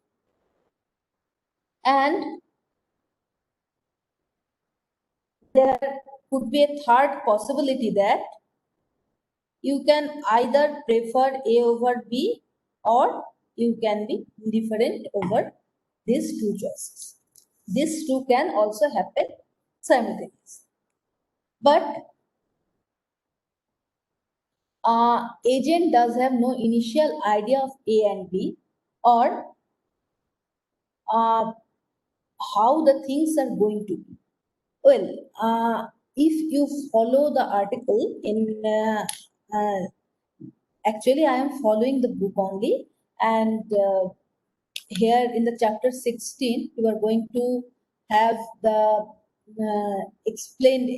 Speaker 1: And there could be a third possibility that you can either prefer A over B, or you can be indifferent over these two choices. These two can also happen simultaneously. But agent does have no initial idea of A and B, or how the things are going to be. Well, if you follow the article in, actually I am following the book only, and here in the chapter 16, you are going to have the explained,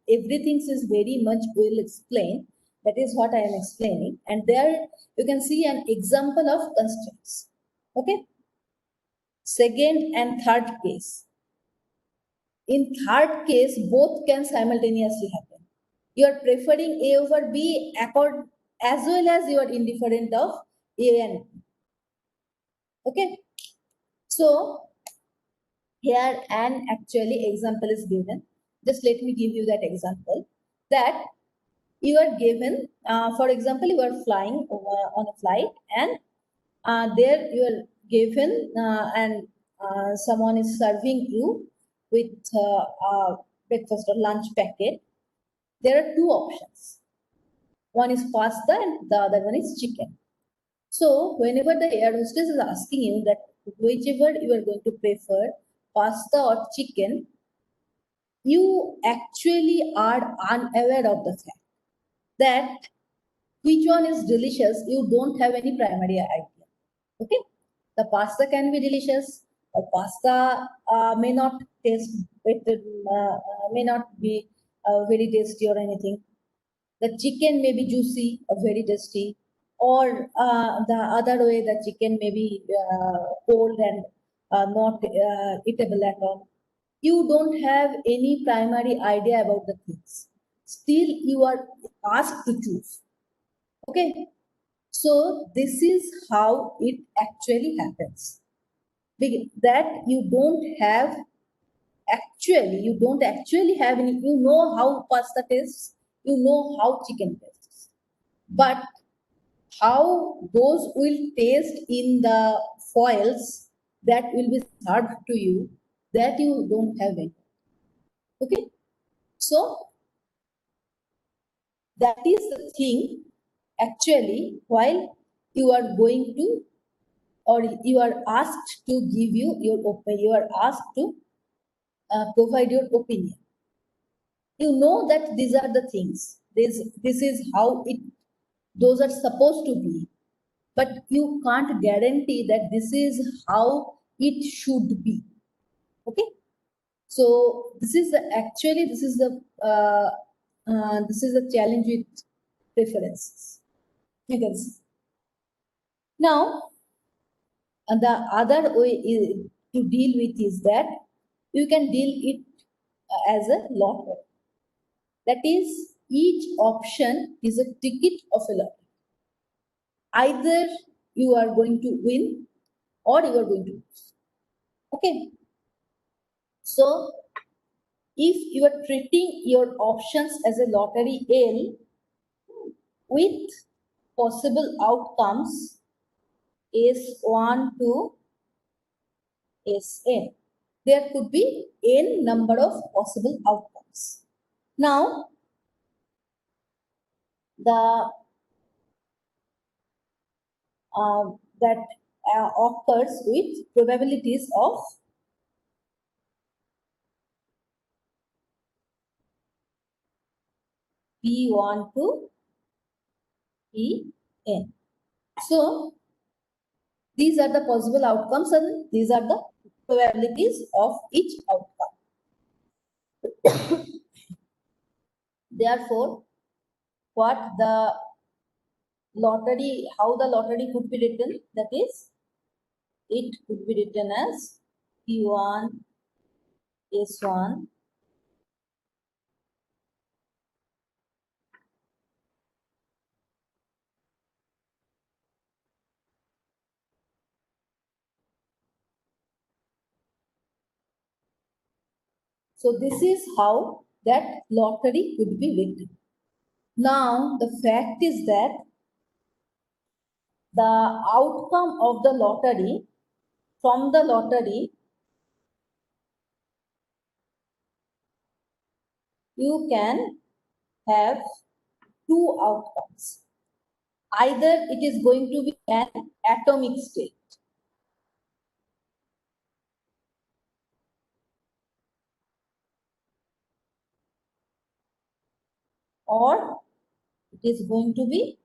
Speaker 1: everything is very much well explained. That is what I am explaining. And there you can see an example of constraints. Okay. Second and third case. In third case, both can simultaneously happen. You are preferring A over B as well as you are indifferent of A and B. Okay. So here an actually example is given. Just let me give you that example. That you are given, for example, you are flying on a flight, and there you are given, and someone is serving you with a breakfast or lunch packet. There are two options. One is pasta and the other one is chicken. So whenever the air hostess is asking you that whichever you are going to prefer, pasta or chicken, you actually are unaware of the fact that which one is delicious. You don't have any primary idea. Okay, the pasta can be delicious, or pasta may not taste better, may not be very tasty or anything. The chicken may be juicy or very tasty, or the other way, the chicken may be cold and not eatable at all. You don't have any primary idea about the things. Still, you are asked to choose. Okay, so this is how it actually happens. That you don't actually have any, you know how pasta tastes, you know how chicken tastes. But how those will taste in the foils that will be served to you, that you don't have it. Okay, so that is the thing actually while you are going to, or you are asked to give your opinion, you are asked to provide your opinion. You know that these are the things. This is how it, those are supposed to be, but you can't guarantee that this is how it should be. Okay, so this is the actually this is the challenge with preferences. You can see. Now, the other way to deal with is that you can deal it as a lottery. That is, each option is a ticket of a lottery. Either you are going to win or you are going to lose. Okay. So, if you are treating your options as a lottery L with possible outcomes S1 to Sn, there could be n number of possible outcomes. Now, the that occurs with probabilities of P1 to Pn. So, these are the possible outcomes and these are the probabilities of each outcome. Therefore, what the lottery, how the lottery could be written, that is, it could be written as P1 S1 So this is how that lottery could be written. Now the fact is that the outcome of the lottery, from the lottery, you can have two outcomes. Either it is going to be an atomic state, or it is going to be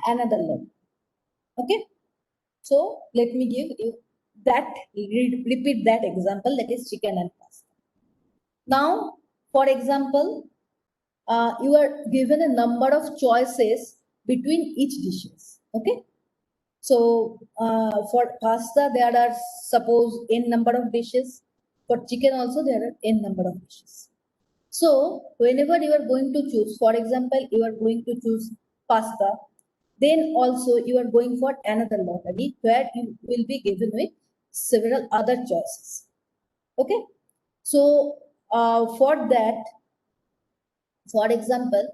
Speaker 1: another level. Okay, so let me give you that, repeat that example, that is chicken and pasta. Now, for example, you are given a number of choices between each dishes. Okay, so for pasta there are, suppose, n number of dishes. For chicken also there are n number of dishes. So whenever you are going to choose, for example, you are going to choose pasta, then also you are going for another lottery where you will be given with several other choices. Okay, so for that, for example,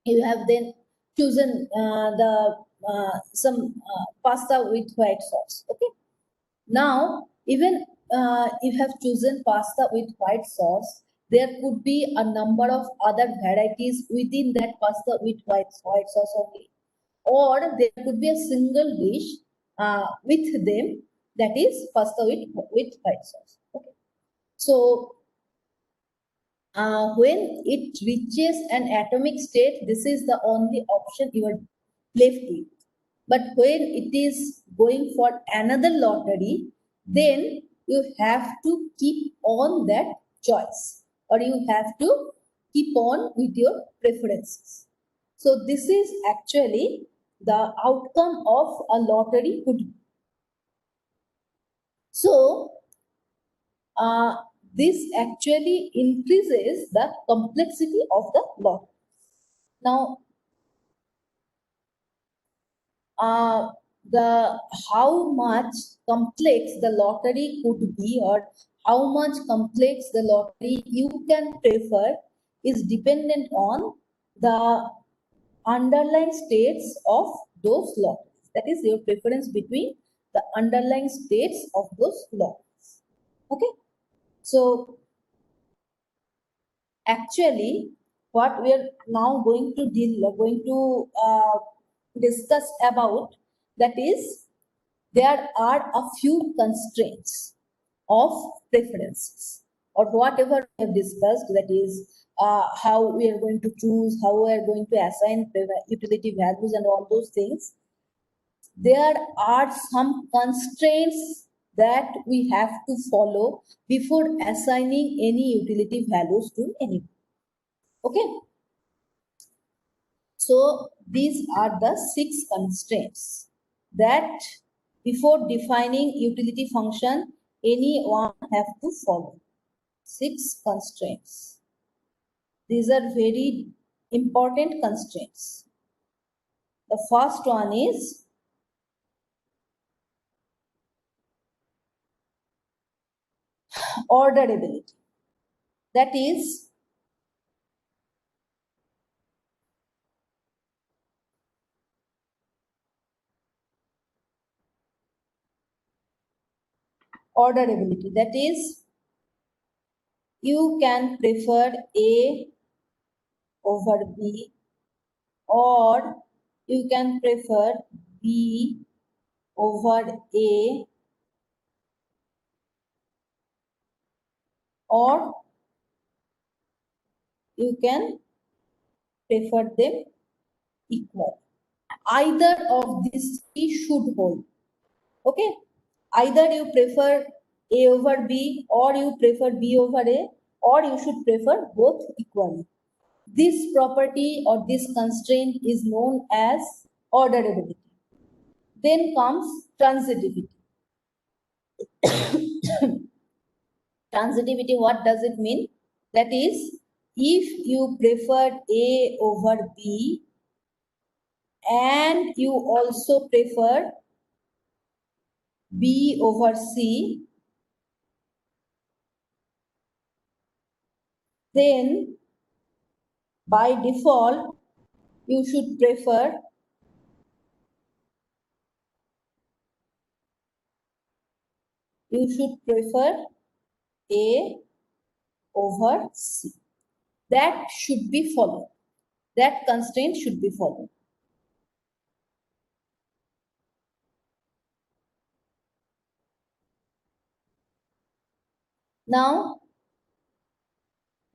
Speaker 1: you have then chosen the some pasta with white sauce. Okay, now even you have chosen pasta with white sauce, there could be a number of other varieties within that pasta with white sauce only, or there could be a single dish with them, that is pasta with white sauce. Okay, so when it reaches an atomic state, this is the only option you are left with. But when it is going for another lottery, then you have to keep on that choice, or you have to keep on with your preferences. So this is actually the outcome of a lottery could be. So this actually increases the complexity of the lottery. Now, the how much complex the lottery could be, or how much complex the lottery you can prefer, is dependent on the underlying states of those lotteries. That is your preference between the underlying states of those lotteries. Okay. So actually, what we are now going to discuss about, that is, there are a few constraints of preferences, or whatever we have discussed, that is, how we are going to choose, how we are going to assign utility values and all those things. There are some constraints that we have to follow before assigning any utility values to anyone. Okay. So these are the 6 constraints that before defining utility function, anyone have to follow. 6 constraints. These are very important constraints. The first one is orderability. That is, orderability. That is, you can prefer A over B, or you can prefer B over A, or you can prefer them equal. Either of these three should hold. Okay. Either you prefer A over B, or you prefer B over A, or you should prefer both equally. This property or this constraint is known as orderability. Then comes transitivity. Transitivity, what does it mean? That is, if you prefer A over B and you also prefer B over C, then by default you should prefer A over C. That should be followed. That constraint should be followed. Now,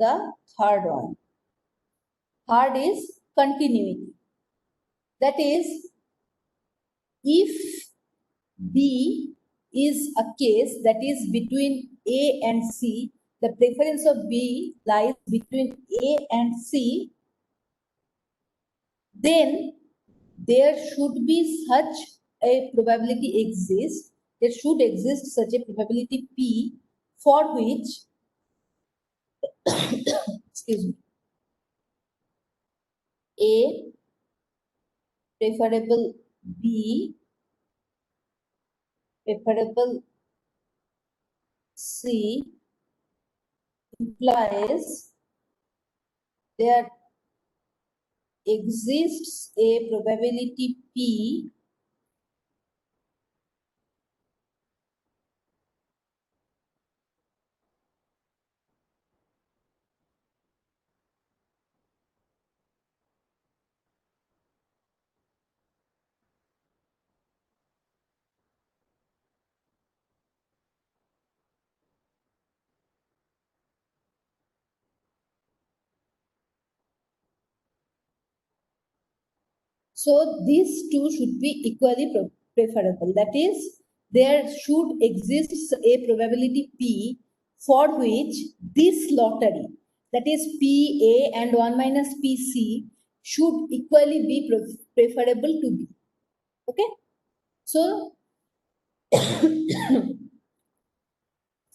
Speaker 1: the third one. Third is continuity. That is, if B is a case that is between A and C, the preference of B lies between A and C, then there should be such a probability exist, there should exist such a probability P for which, excuse me, A preferable B preferable C implies there exists a probability P So these two should be equally preferable. That is, there should exist a probability P for which this lottery, that is PA and 1 minus PC, should equally be preferable to B. Okay. So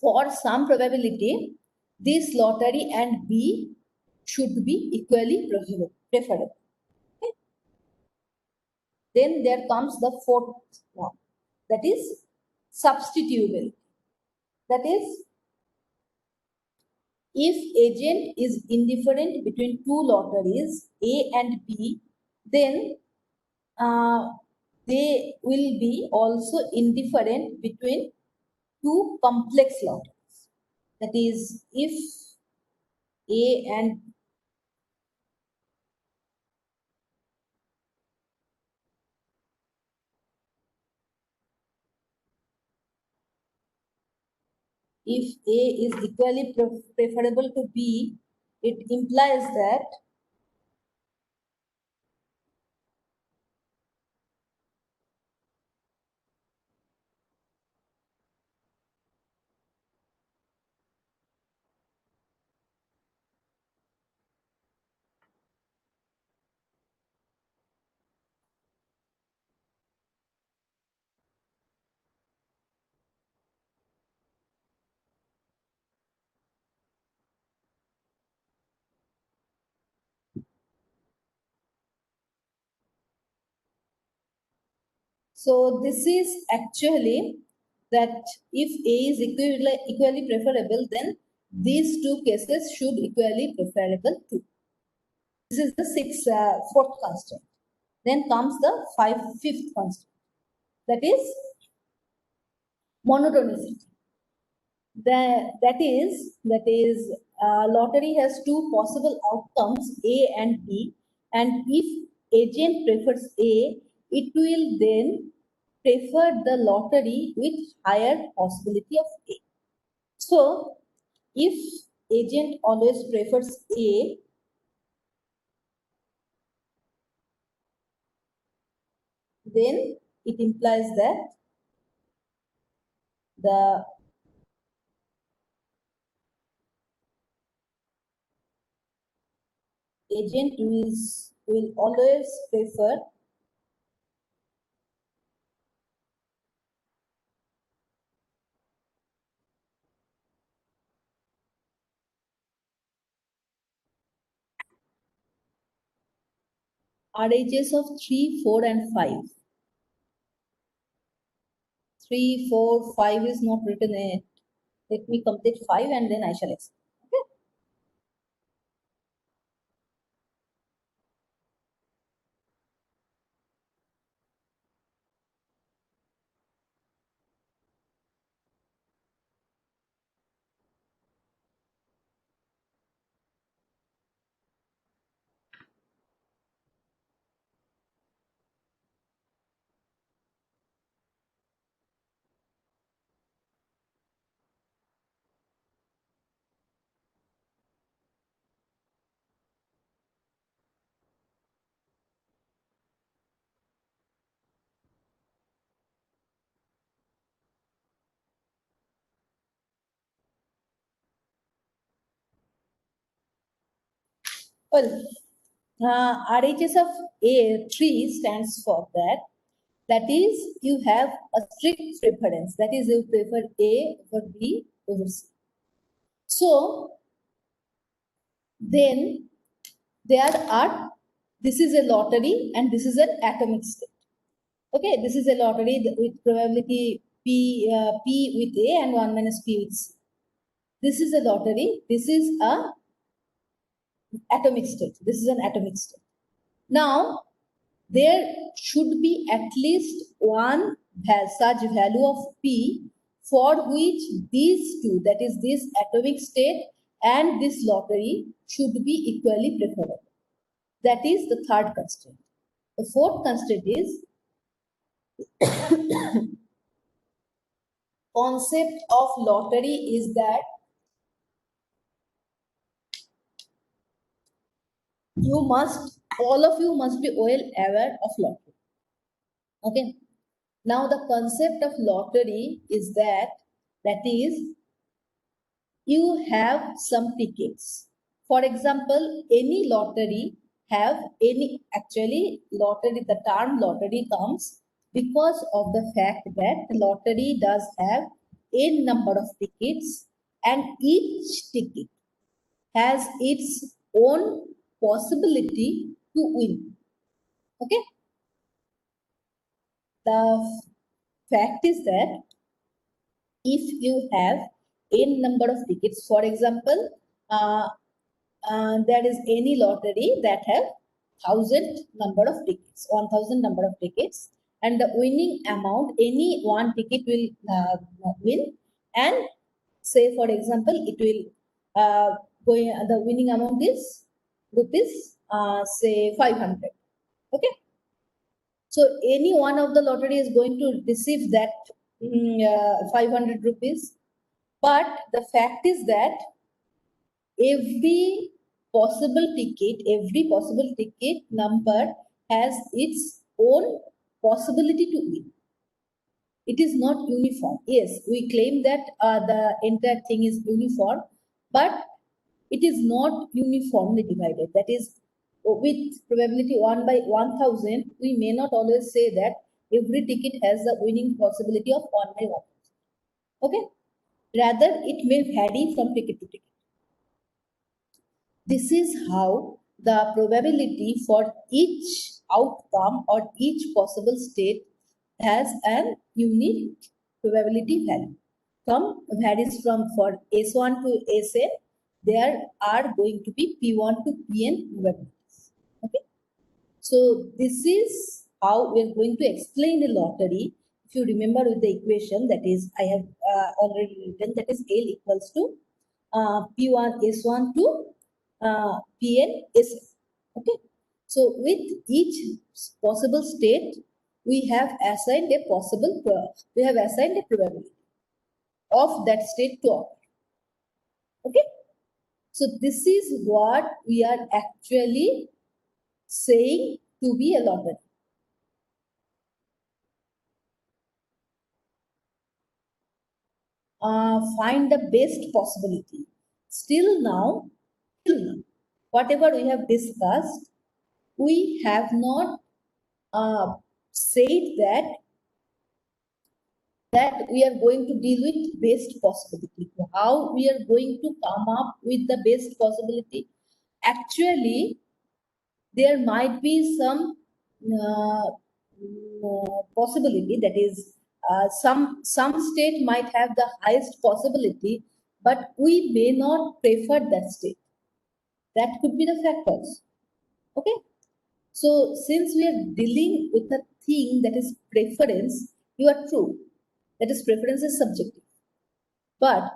Speaker 1: for some probability, this lottery and B should be equally preferable. Then there comes the fourth one, that is substitutability. That is, if agent is indifferent between two lotteries, A and B, then they will be also indifferent between two complex lotteries. That is, if A and if A is equally preferable to B, it implies that so this is actually that if A is equally preferable, then these two cases should equally preferable too. This is the fourth constraint. Then comes the fifth constraint, that is monotonicity. That is lottery has two possible outcomes, A and B, and if agent prefers A, it will then prefer the lottery with higher possibility of A. So if agent always prefers A, then it implies that the agent will always prefer RHS of 3, 4, and 5. 3, 4, 5 is not written in it. Let me complete 5 and then I shall explain. Okay. Well, RHS of A 3 stands for that. That is, you have a strict preference. That is, you prefer A over B over C. So then this is a lottery and this is an atomic state. Okay, this is a lottery with probability P with A and 1 minus P with C. This is a lottery. This is a atomic state. This is an atomic state. Now, there should be at least one such value of P for which these two, that is this atomic state and this lottery, should be equally preferable. That is the third constraint. The fourth constraint is concept of lottery is that all of you must be well aware of lottery. Okay. Now the concept of lottery is that is, you have some tickets. For example, any lottery lottery, the term lottery comes because of the fact that the lottery does have a number of tickets and each ticket has its own possibility to win. Okay. the fact is that if you have n number of tickets, for example, there is any lottery that have 1,000 number of tickets, 1,000 number of tickets, and the winning amount, any one ticket will win, and say for example, it will the winning amount is rupees say 500. Okay, so any one of the lottery is going to receive that 500 rupees, but the fact is that every possible ticket number has its own possibility to win. It is not uniform. Yes, we claim that the entire thing is uniform, but it is not uniformly divided. That is, with probability 1 by 1,000, we may not always say that every ticket has the winning possibility of 1 by 1,000. Okay? Rather, it may vary from ticket to ticket. This is how the probability for each outcome or each possible state has an unique probability value. Varies from for S1 to Sn, there are going to be P1 to Pn probabilities. Okay. So this is how we are going to explain the lottery. If you remember with the equation, that is, I have already written, that is L equals to P1 S1 to Pn Sn. Okay. So with each possible state, we have assigned a probability of that state to occur. Okay. So this is what we are actually saying to be a lottery. Find the best possibility. Still now, whatever we have discussed, we have not said that we are going to deal with best possibility. How we are going to come up with the best possibility? Actually, there might be some possibility, that is, some state might have the highest possibility, but we may not prefer that state. That could be the fact also. Okay. So since we are dealing with a thing that is preference, you are true. That is, preference is subjective. But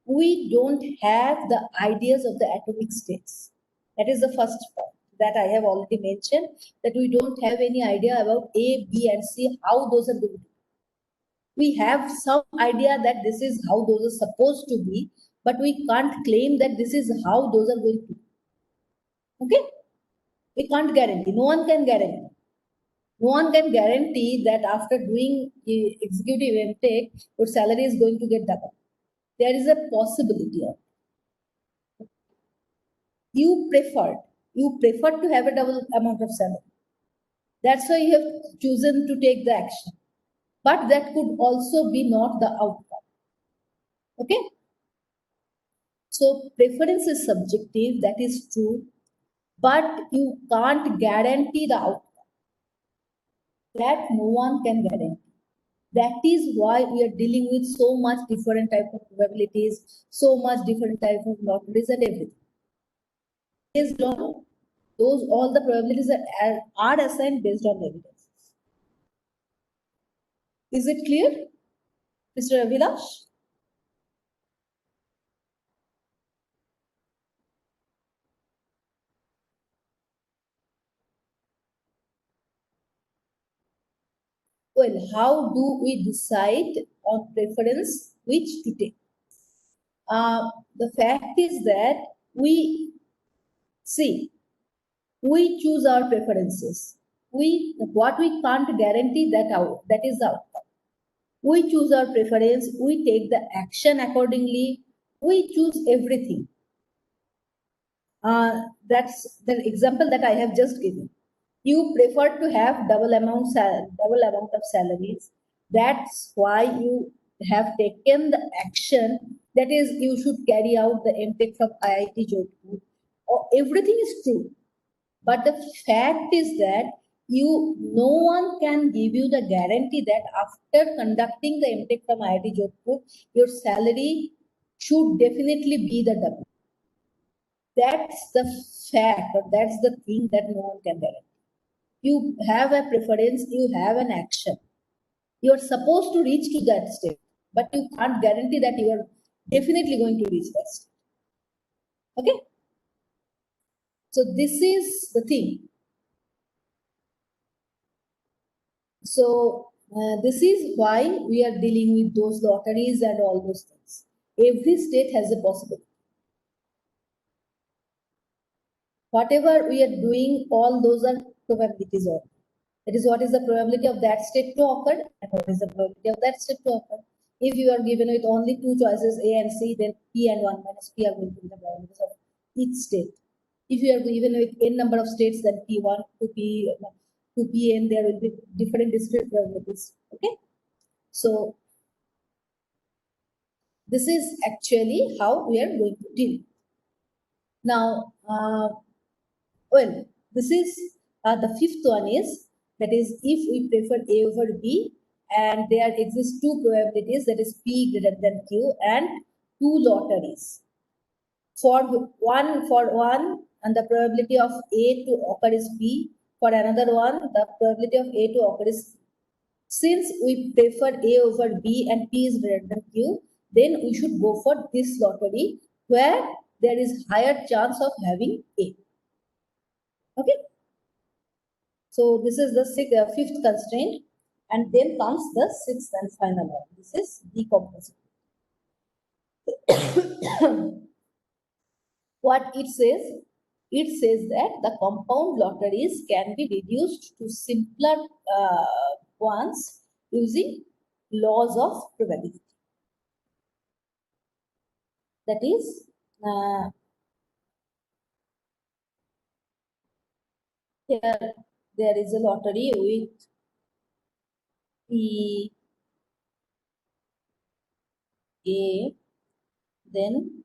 Speaker 1: we don't have the ideas of the atomic states. That is the first point that I have already mentioned, that we don't have any idea about A, B, and C, how those are going to be. We have some idea that this is how those are supposed to be, but we can't claim that this is how those are going to be. Okay? We can't guarantee. No one can guarantee. No one can guarantee that after doing executive MTech, your salary is going to get double. There is a possibility of it. You preferred to have a double amount of salary. That's why you have chosen to take the action. But that could also be not the outcome. Okay? So preference is subjective, that is true, but you can't guarantee the outcome. That no one can guarantee. That is why we are dealing with so much different type of probabilities, so much different type of lotteries and everything. Based on those, all the probabilities are assigned based on evidence. Is it clear, Mr. Abhilash? Well, how do we decide on preference which to take? The fact is that we choose our preferences. What we can't guarantee that is the outcome. We choose our preference, we take the action accordingly, we choose everything. That's the example that I have just given. You prefer to have double amount of salaries. That's why you have taken the action, that is, you should carry out the MTech from IIT Jodhpur. Everything is true. But the fact is that no one can give you the guarantee that after conducting the MTech from IIT Jodhpur, your salary should definitely be the double. That's the fact, or that's the thing that no one can guarantee. You have a preference, you have an action. You are supposed to reach to that state, but you can't guarantee that you are definitely going to reach that state. Okay? So this is the thing. So this is why we are dealing with those lotteries and all those things. Every state has a possibility. Whatever we are doing, all those are probabilities of. That is what is the probability of that state to occur and what is the probability of that state to occur. If you are given with only two choices A and C, then P and 1 minus P are going to be the probabilities of each state. If you are given with n number of states, then P1 to Pn, there will be different discrete probabilities. Okay, so this is actually how we are going to deal. Now, well, this is the fifth one is, that is, if we prefer A over B and there exist two probabilities, that is P greater than Q, and two lotteries. For one, and the probability of A to occur is P. For another one, the probability of A to occur is C. Since we prefer A over B and P is greater than Q, then we should go for this lottery where there is higher chance of having A. Okay. So this is the fifth constraint, and then comes the sixth and final one. This is decomposition. What it says? It says that the compound lotteries can be reduced to simpler ones using laws of probability. That is, here there is a lottery with P, A, then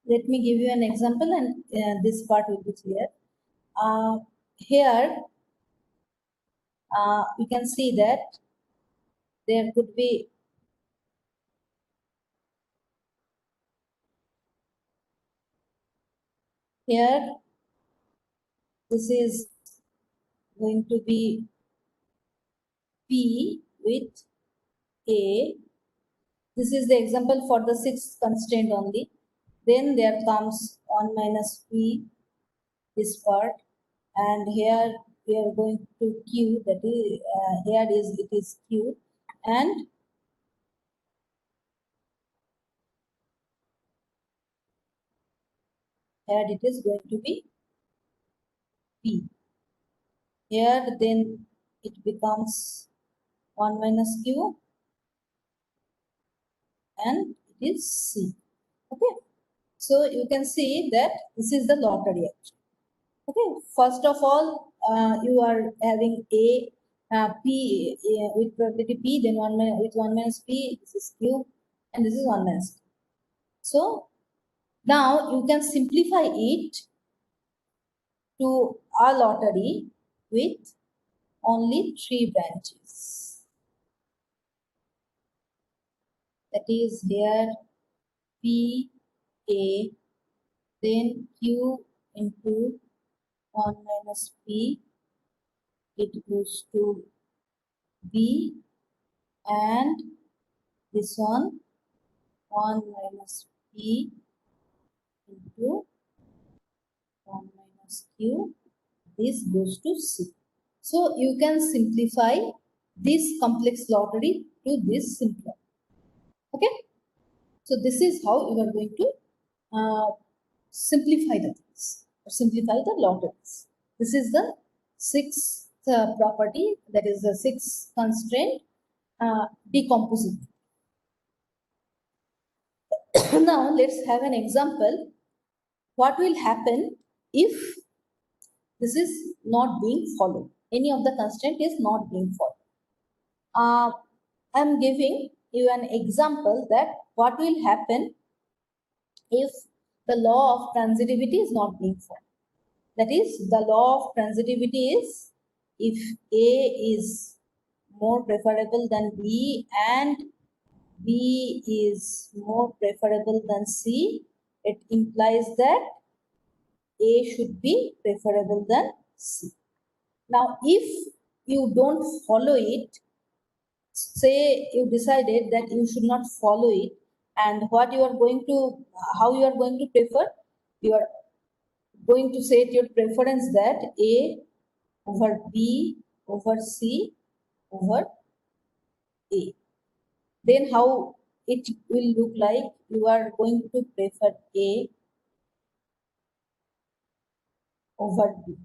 Speaker 1: let me give you an example, and this part will be clear. Here, we can see that there could be here, this is going to be P with A. This is the example for the sixth constraint only. Then there comes 1 minus P, this part, and here we are going to Q, that is, here it is Q, and here it is going to be P. Here then it becomes 1 minus Q, and it is C. Okay, so you can see that this is the lottery actually. Okay, first of all, you are having A, P with probability P, then with 1 minus P, this is Q, and this is 1 minus Q. So Now you can simplify it to a lottery with only 3 branches. That is here P, A, then Q into 1 minus P, it goes to B, and this one 1 minus P into 1 minus Q, this goes to C. So you can simplify this complex lottery to this simpler. Okay, so this is how you are going to simplify the things or simplify the lotteries. This is the sixth property, that is the sixth constraint, decomposing. Now let's have an example. What will happen if this is not being followed? Any of the constraint is not being followed. I'm giving you an example that what will happen if the law of transitivity is not being followed. That is, the law of transitivity is if A is more preferable than B and B is more preferable than C, it implies that A should be preferable than C. Now, if you don't follow it, say you decided that you should not follow it, and what you are going to, how you are going to prefer, you are going to set your preference that A over B over C over A. Then how it will look like? You are going to prefer A over B.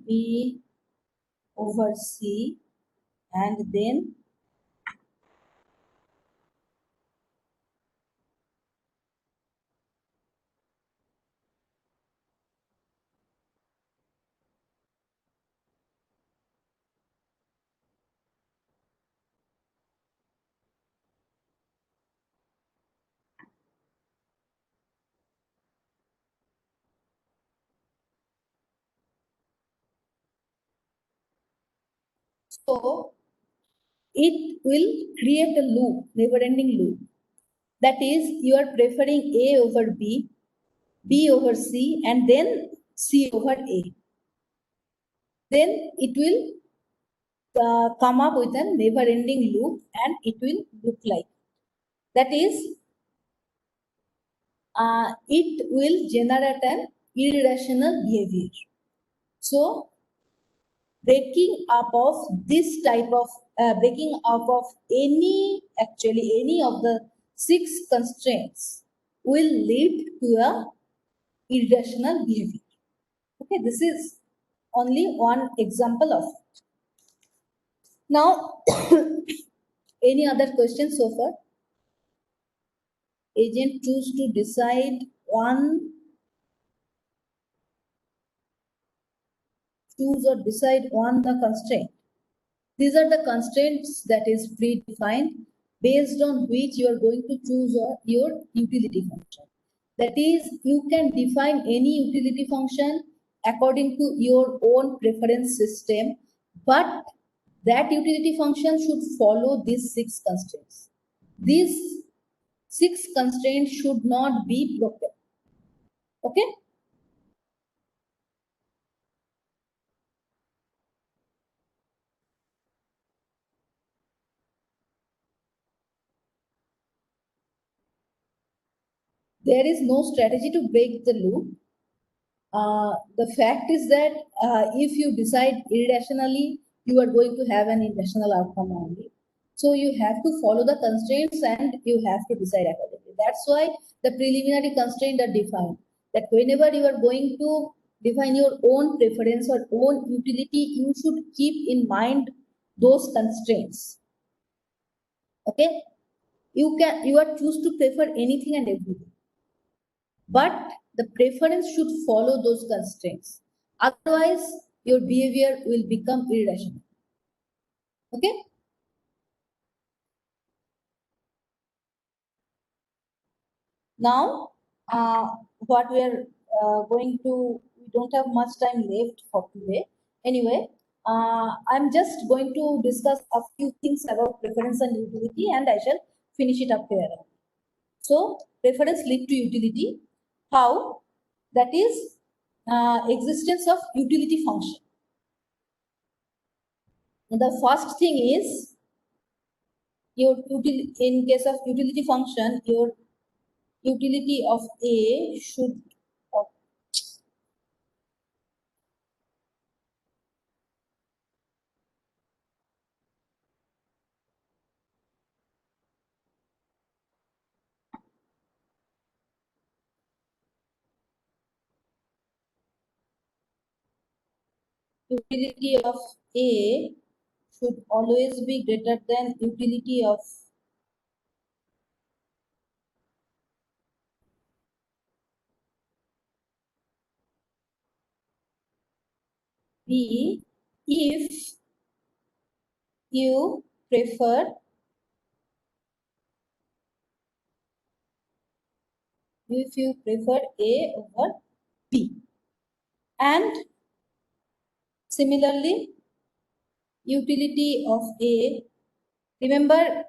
Speaker 1: B over C, and then so it will create a loop, never-ending loop. That is, you are preferring A over B, B over C, and then C over A. Then it will come up with a never-ending loop, and it will look like. That is, it will generate an irrational behavior. So, breaking up of this type of breaking up of any of the 6 constraints will lead to a irrational behavior. Okay, this is only one example of it. Now, any other questions so far? Agent choose to decide on the constraint. These are the constraints that is predefined based on which you are going to choose your utility function. That is, you can define any utility function according to your own preference system, but that utility function should follow these 6 constraints. These 6 constraints should not be broken. Okay? There is no strategy to break the loop. The fact is that if you decide irrationally, you are going to have an irrational outcome only. So you have to follow the constraints and you have to decide accordingly. That's why the preliminary constraints are defined. That whenever you are going to define your own preference or own utility, you should keep in mind those constraints. Okay? You are choose to prefer anything and everything. but the preference should follow those constraints. Otherwise, your behavior will become irrational. Okay? Now, what we are going to, we don't have much time left for today. Anyway, I'm just going to discuss a few things about preference and utility, and I shall finish it up here. So, preference lead to utility. How? That is existence of utility function. The first thing is your in case of utility function, your utility of A should utility of A should always be greater than utility of B if you prefer A over B. And similarly, utility of A, remember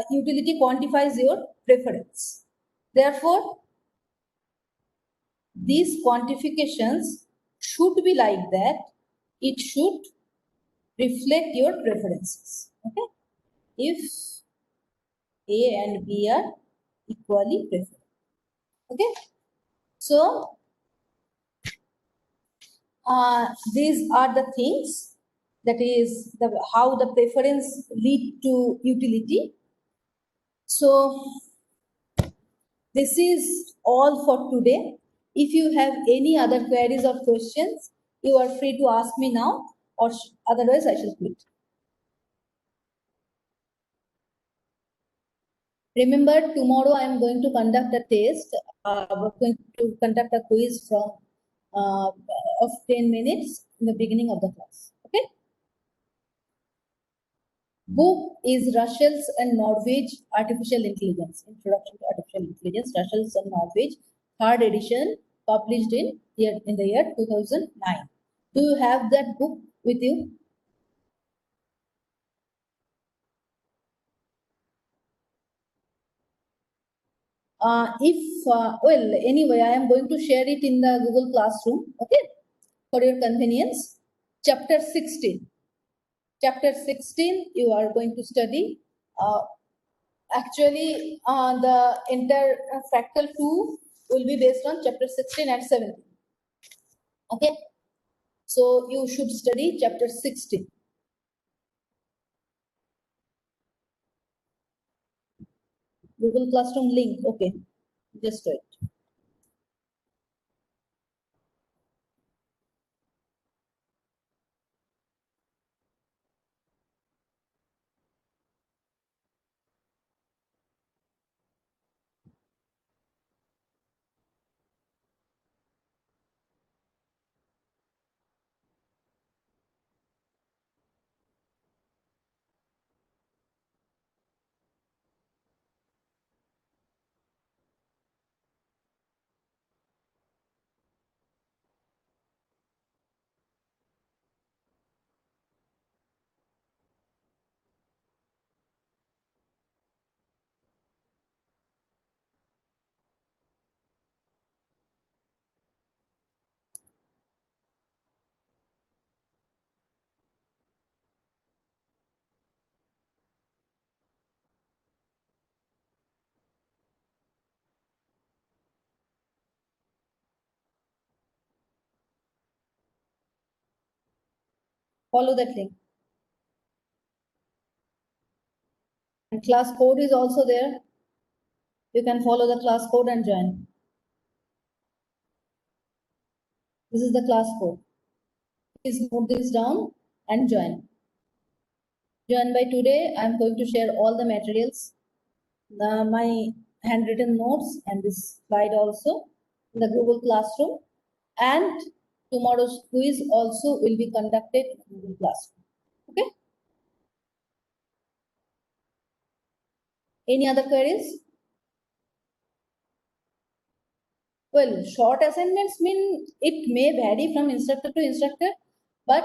Speaker 1: utility quantifies your preference. Therefore, these quantifications should be like that. It should reflect your preferences. Okay? If A and B are equally preferred. Okay? So, these are the things, that is how the preference lead to utility. So, this is all for today. If you have any other queries or questions, you are free to ask me now, or otherwise I shall quit. Remember, tomorrow I am going to conduct a test. We're going to conduct a quiz from of 10 minutes in the beginning of the class. Okay. Book is Russell's and Norwich Artificial Intelligence, Introduction to Artificial Intelligence, Russell's and Norwich, third edition, published in the year 2009. Do you have that book with you? Well, anyway, I am going to share it in the Google Classroom, okay, for your convenience. Chapter 16. Chapter 16, you are going to study. Actually, the entire fractal 2 will be based on chapter 16 and 17. Okay, so you should study chapter 16. Google Classroom link, okay, just wait. Follow that link. And class code is also there. You can follow the class code and join. This is the class code. Please note this down and join. Join by today. I am going to share all the materials, my handwritten notes, and this slide also. in the Google Classroom, and tomorrow's quiz also will be conducted in Google Classroom. Okay. Any other queries? Well, short assignments mean it may vary from instructor to instructor, but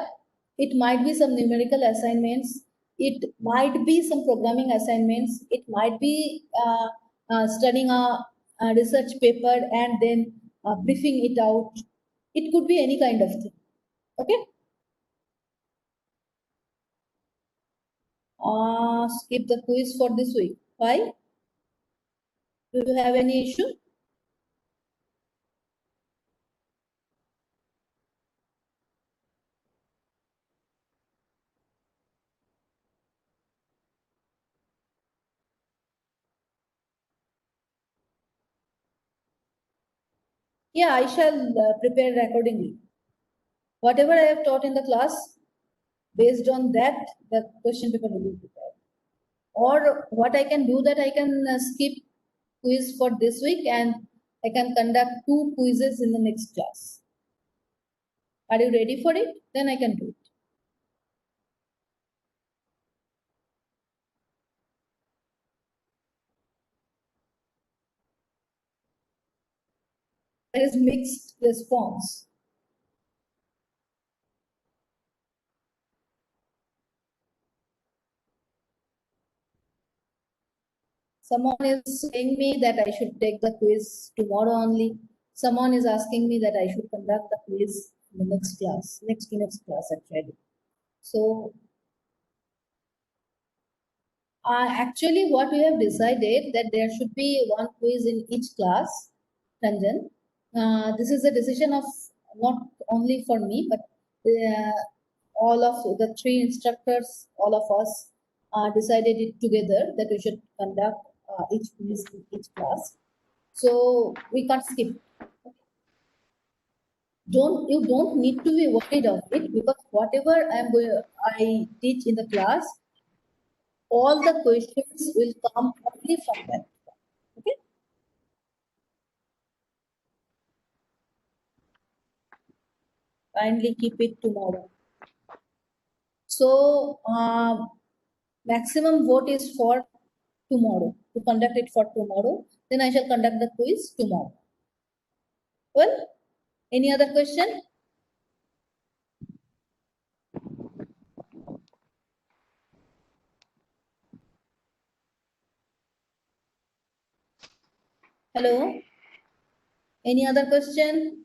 Speaker 1: it might be some numerical assignments. It might be some programming assignments. It might be studying a research paper and then briefing it out. It could be any kind of thing. Okay. Skip the quiz for this week. Why? Do you have any issue? Yeah, I shall prepare accordingly. Whatever I have taught in the class, based on that, the question paper will be prepared. Or what I can do that I can skip quiz for this week and I can conduct 2 quizzes in the next class. Are you ready for it? Then I can do it. There is mixed response. Someone is saying me that I should take the quiz tomorrow only. Someone is asking me that I should conduct the quiz in the next class, next to next class actually. So actually what we have decided that there should be one quiz in each class, Ranjan. This is a decision of not only for me, but all of the 3 instructors, all of us decided it together that we should conduct each quiz in each class. So we can't skip. You don't need to be worried of it because whatever I teach in the class, all the questions will come only from that. Okay. Kindly keep it tomorrow. So maximum vote is for tomorrow, to conduct it for tomorrow. Then I shall conduct the quiz tomorrow. Well, any other question? Hello? Any other question?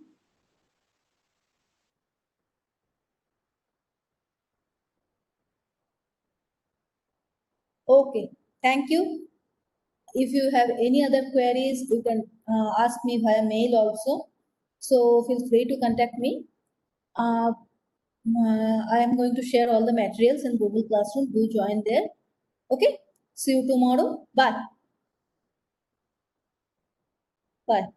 Speaker 1: Okay, thank you. If you have any other queries, you can ask me via mail also. So feel free to contact me. I am going to share all the materials in Google Classroom. Do join there. Okay. See you tomorrow. Bye. Bye.